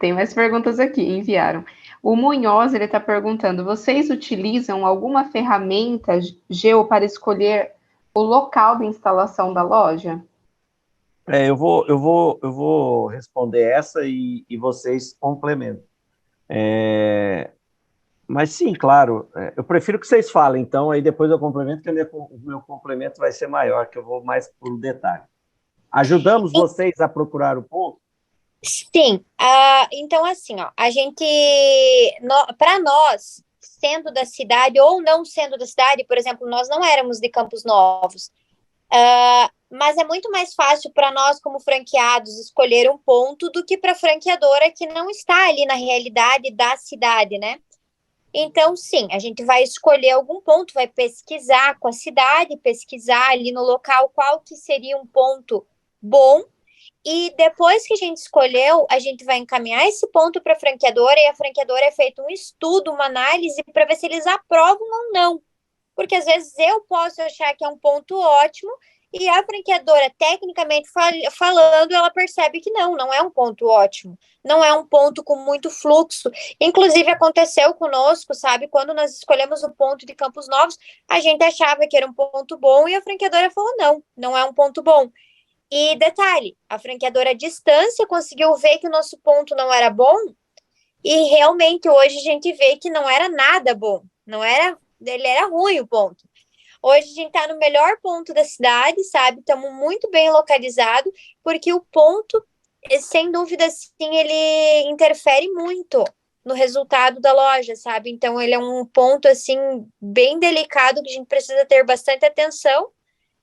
tem mais perguntas aqui, enviaram. O Munhoz, ele está perguntando, vocês utilizam alguma ferramenta Geo para escolher o local de instalação da loja? Eu vou responder essa e vocês complementam. Mas sim, claro, eu prefiro que vocês falem, então aí depois eu complemento, que o meu complemento vai ser maior, que eu vou mais por detalhe. Ajudamos vocês a procurar o ponto? Sim, então assim, ó, a gente, para nós, sendo da cidade ou não sendo da cidade, por exemplo, nós não éramos de Campos Novos, mas é muito mais fácil para nós, como franqueados, escolher um ponto do que para a franqueadora que não está ali na realidade da cidade, né? Então, sim, a gente vai escolher algum ponto, vai pesquisar com a cidade, pesquisar ali no local qual que seria um ponto bom, e depois que a gente escolheu, a gente vai encaminhar esse ponto para a franqueadora, e a franqueadora é feito um estudo, uma análise, para ver se eles aprovam ou não. Porque às vezes eu posso achar que é um ponto ótimo, e a franqueadora, tecnicamente falando, ela percebe que não é um ponto ótimo, não é um ponto com muito fluxo. Inclusive, aconteceu conosco, sabe? Quando nós escolhemos o ponto de Campos Novos, a gente achava que era um ponto bom, e a franqueadora falou, não é um ponto bom. E detalhe, a franqueadora à distância conseguiu ver que o nosso ponto não era bom, e realmente hoje a gente vê que não era nada bom, ele era ruim o ponto. Hoje a gente está no melhor ponto da cidade, sabe? Estamos muito bem localizados, porque o ponto, sem dúvida, sim, ele interfere muito no resultado da loja, sabe? Então, ele é um ponto, assim, bem delicado, que a gente precisa ter bastante atenção,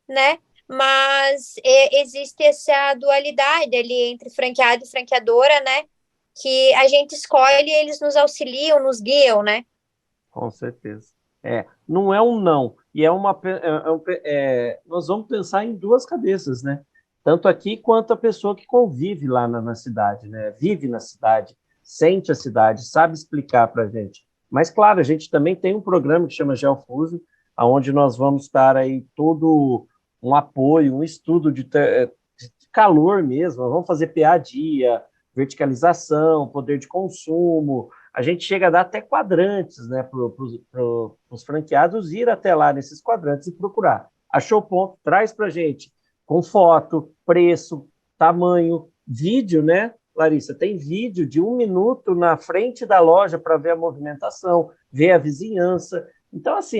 né? Mas existe essa dualidade ali entre franqueado e franqueadora, né? Que a gente escolhe e eles nos auxiliam, nos guiam, né? Com certeza. Não é um não, e nós vamos pensar em 2 cabeças, né? Tanto aqui quanto a pessoa que convive lá na cidade, né? Vive na cidade, sente a cidade, sabe explicar para a gente. Mas, claro, a gente também tem um programa que chama Geofuso, onde nós vamos estar aí todo um apoio, um estudo de calor mesmo, vamos fazer PA-dia, verticalização, poder de consumo, a gente chega a dar até quadrantes, né, para os franqueados ir até lá nesses quadrantes e procurar. Achou o ponto, traz para a gente, com foto, preço, tamanho, vídeo, né, Larissa? Tem vídeo de 1 minuto na frente da loja para ver a movimentação, ver a vizinhança. Então, assim,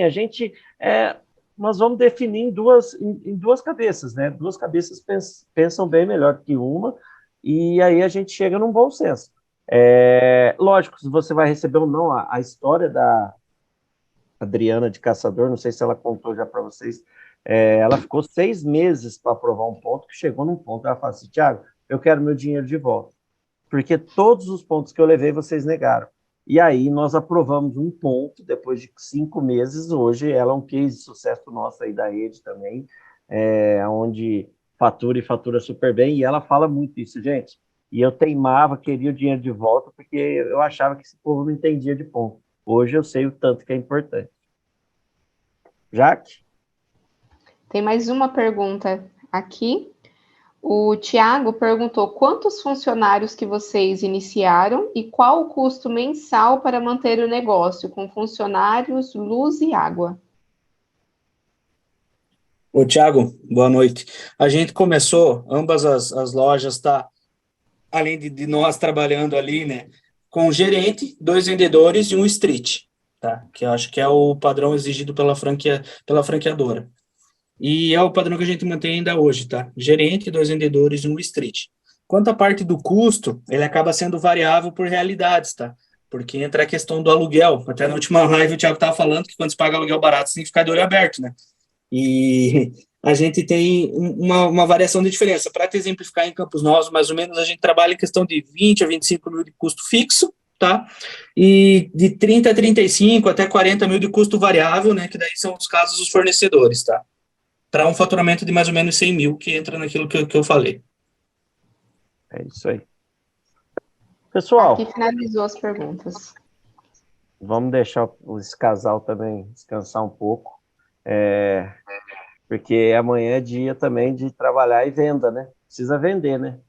nós vamos definir em duas cabeças, né? 2 cabeças pensam bem melhor que uma, e aí a gente chega num bom senso. Lógico, se você vai receber ou não a história da Adriana de Caçador, não sei se ela contou já para vocês, ela ficou 6 meses para aprovar um ponto, que chegou num ponto, ela falou assim, Thiago, eu quero meu dinheiro de volta, porque todos os pontos que eu levei, vocês negaram. E aí nós aprovamos um ponto, depois de 5 meses, hoje ela é um case de sucesso nosso aí da rede também, onde fatura e fatura super bem, e ela fala muito isso, gente. E eu teimava, queria o dinheiro de volta, porque eu achava que esse povo não entendia de ponto. Hoje eu sei o tanto que é importante. Jaque? Tem mais uma pergunta aqui. O Tiago perguntou quantos funcionários que vocês iniciaram e qual o custo mensal para manter o negócio com funcionários, luz e água. Ô, Tiago, boa noite. A gente começou, ambas as lojas, tá? Além de nós trabalhando ali, né? Com um gerente, 2 vendedores e um street, tá? Que eu acho que é o padrão exigido pela franqueadora. E é o padrão que a gente mantém ainda hoje, tá? Gerente, 2 vendedores e um street. Quanto à parte do custo, ele acaba sendo variável por realidades, tá? Porque entra a questão do aluguel. Até na última live o Thiago estava falando que quando você paga aluguel barato, você tem que ficar de olho aberto, né? E a gente tem uma variação de diferença. Para te exemplificar, em Campos Novos, mais ou menos, a gente trabalha em questão de 20 a 25 mil de custo fixo, tá? E de 30 a 35 até 40 mil de custo variável, né? Que daí são os casos dos fornecedores, tá? Para um faturamento de mais ou menos 100 mil, que entra naquilo que eu falei. É isso aí. Pessoal, aqui finalizou as perguntas. Vamos deixar esse casal também descansar um pouco, porque amanhã é dia também de trabalhar e venda, né? Precisa vender, né?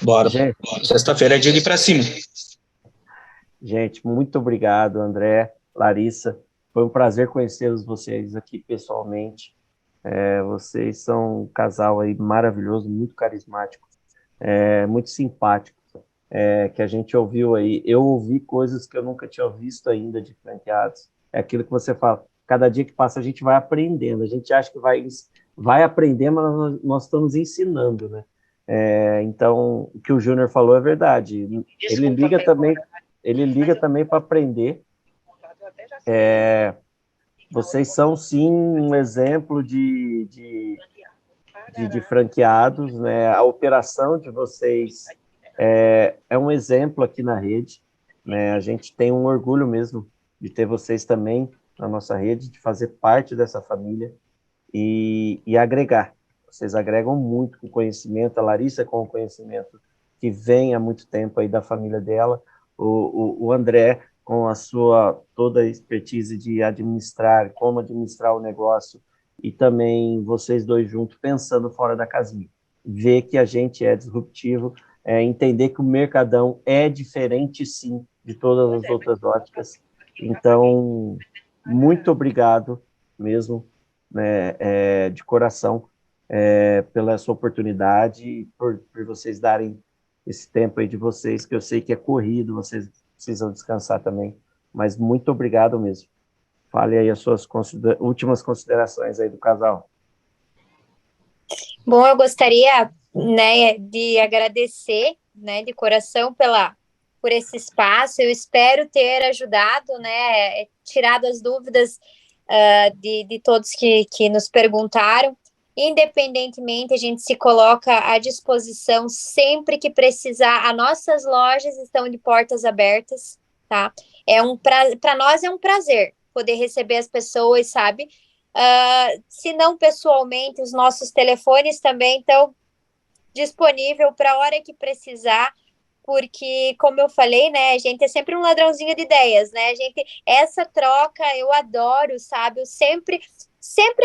Bora. Gente, Sexta-feira é dia de ir para cima. Gente, muito obrigado, André, Larissa. Foi um prazer conhecê-los vocês aqui pessoalmente. Vocês são um casal aí maravilhoso, muito carismático, muito simpático, que a gente ouviu aí. Eu ouvi coisas que eu nunca tinha visto ainda de franqueados. É aquilo que você fala, cada dia que passa a gente vai aprendendo, a gente acha que vai aprender, mas nós estamos ensinando, né? Então, o que o Júnior falou é verdade. Ele liga também para aprender. Vocês são, sim, um exemplo de franqueados, né? A operação de vocês é um exemplo aqui na rede, né? A gente tem um orgulho mesmo de ter vocês também na nossa rede, de fazer parte dessa família e agregar. Vocês agregam muito com conhecimento, a Larissa com o conhecimento que vem há muito tempo aí da família dela, o André com a sua toda a expertise de administrar, como administrar o negócio, e também vocês dois juntos pensando fora da casinha. Ver que a gente é disruptivo, entender que o Mercadão é diferente, sim, de todas as outras óticas. Então, muito obrigado mesmo, né, de coração, pela sua oportunidade, por vocês darem esse tempo aí de vocês, que eu sei que é corrido, vocês precisam descansar também, mas muito obrigado mesmo. Fale aí as suas últimas considerações aí do casal. Bom, eu gostaria, né, de agradecer, né, de coração por esse espaço. Eu espero ter ajudado, né, tirado as dúvidas de todos que nos perguntaram. Independentemente, a gente se coloca à disposição sempre que precisar. As nossas lojas estão de portas abertas, tá? Para nós é um prazer poder receber as pessoas, sabe? Se não pessoalmente, os nossos telefones também estão disponíveis para a hora que precisar, porque, como eu falei, né, a gente é sempre um ladrãozinho de ideias, né? Essa troca eu adoro, sabe? Eu sempre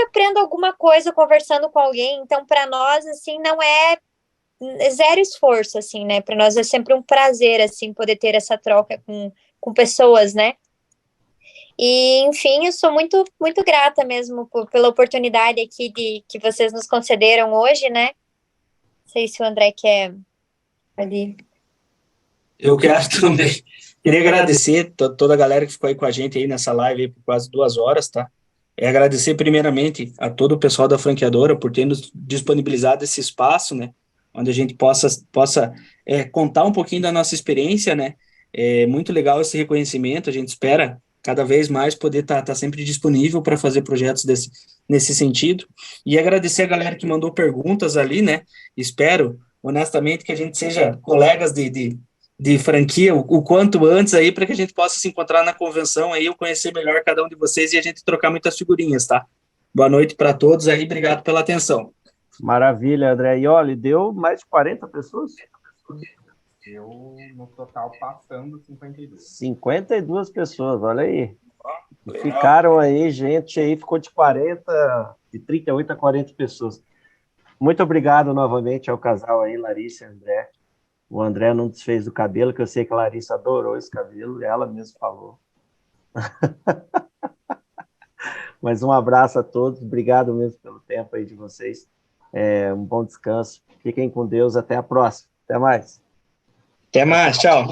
aprendo alguma coisa conversando com alguém, então para nós, assim, não é zero esforço, assim, né? Para nós é sempre um prazer, assim, poder ter essa troca com pessoas, né? E, enfim, eu sou muito, muito grata mesmo pela oportunidade aqui que vocês nos concederam hoje, né? Não sei se o André quer ali. Eu quero também. Queria agradecer toda a galera que ficou aí com a gente aí nessa live aí por quase 2 horas, tá? Agradecer primeiramente a todo o pessoal da franqueadora por ter nos disponibilizado esse espaço, né? onde a gente possa contar um pouquinho da nossa experiência, né? É muito legal esse reconhecimento, a gente espera cada vez mais poder estar sempre disponível para fazer projetos nesse sentido, e agradecer a galera que mandou perguntas ali, né? Espero, honestamente, que a gente seja colegas de franquia o quanto antes aí, para que a gente possa se encontrar na convenção aí, eu conhecer melhor cada um de vocês e a gente trocar muitas figurinhas, tá? Boa noite para todos aí, obrigado pela atenção. Maravilha, André. E olha, deu mais de 40 pessoas? Eu, no total, passando 52. 52 pessoas, olha aí. Ficaram aí, gente aí ficou de 38 a 40 pessoas. Muito obrigado novamente ao casal aí, Larissa e André. O André não desfez o cabelo, que eu sei que a Larissa adorou esse cabelo, ela mesma falou. Mas um abraço a todos, obrigado mesmo pelo tempo aí de vocês. Um bom descanso. Fiquem com Deus, até a próxima. Até mais. Até mais, tchau.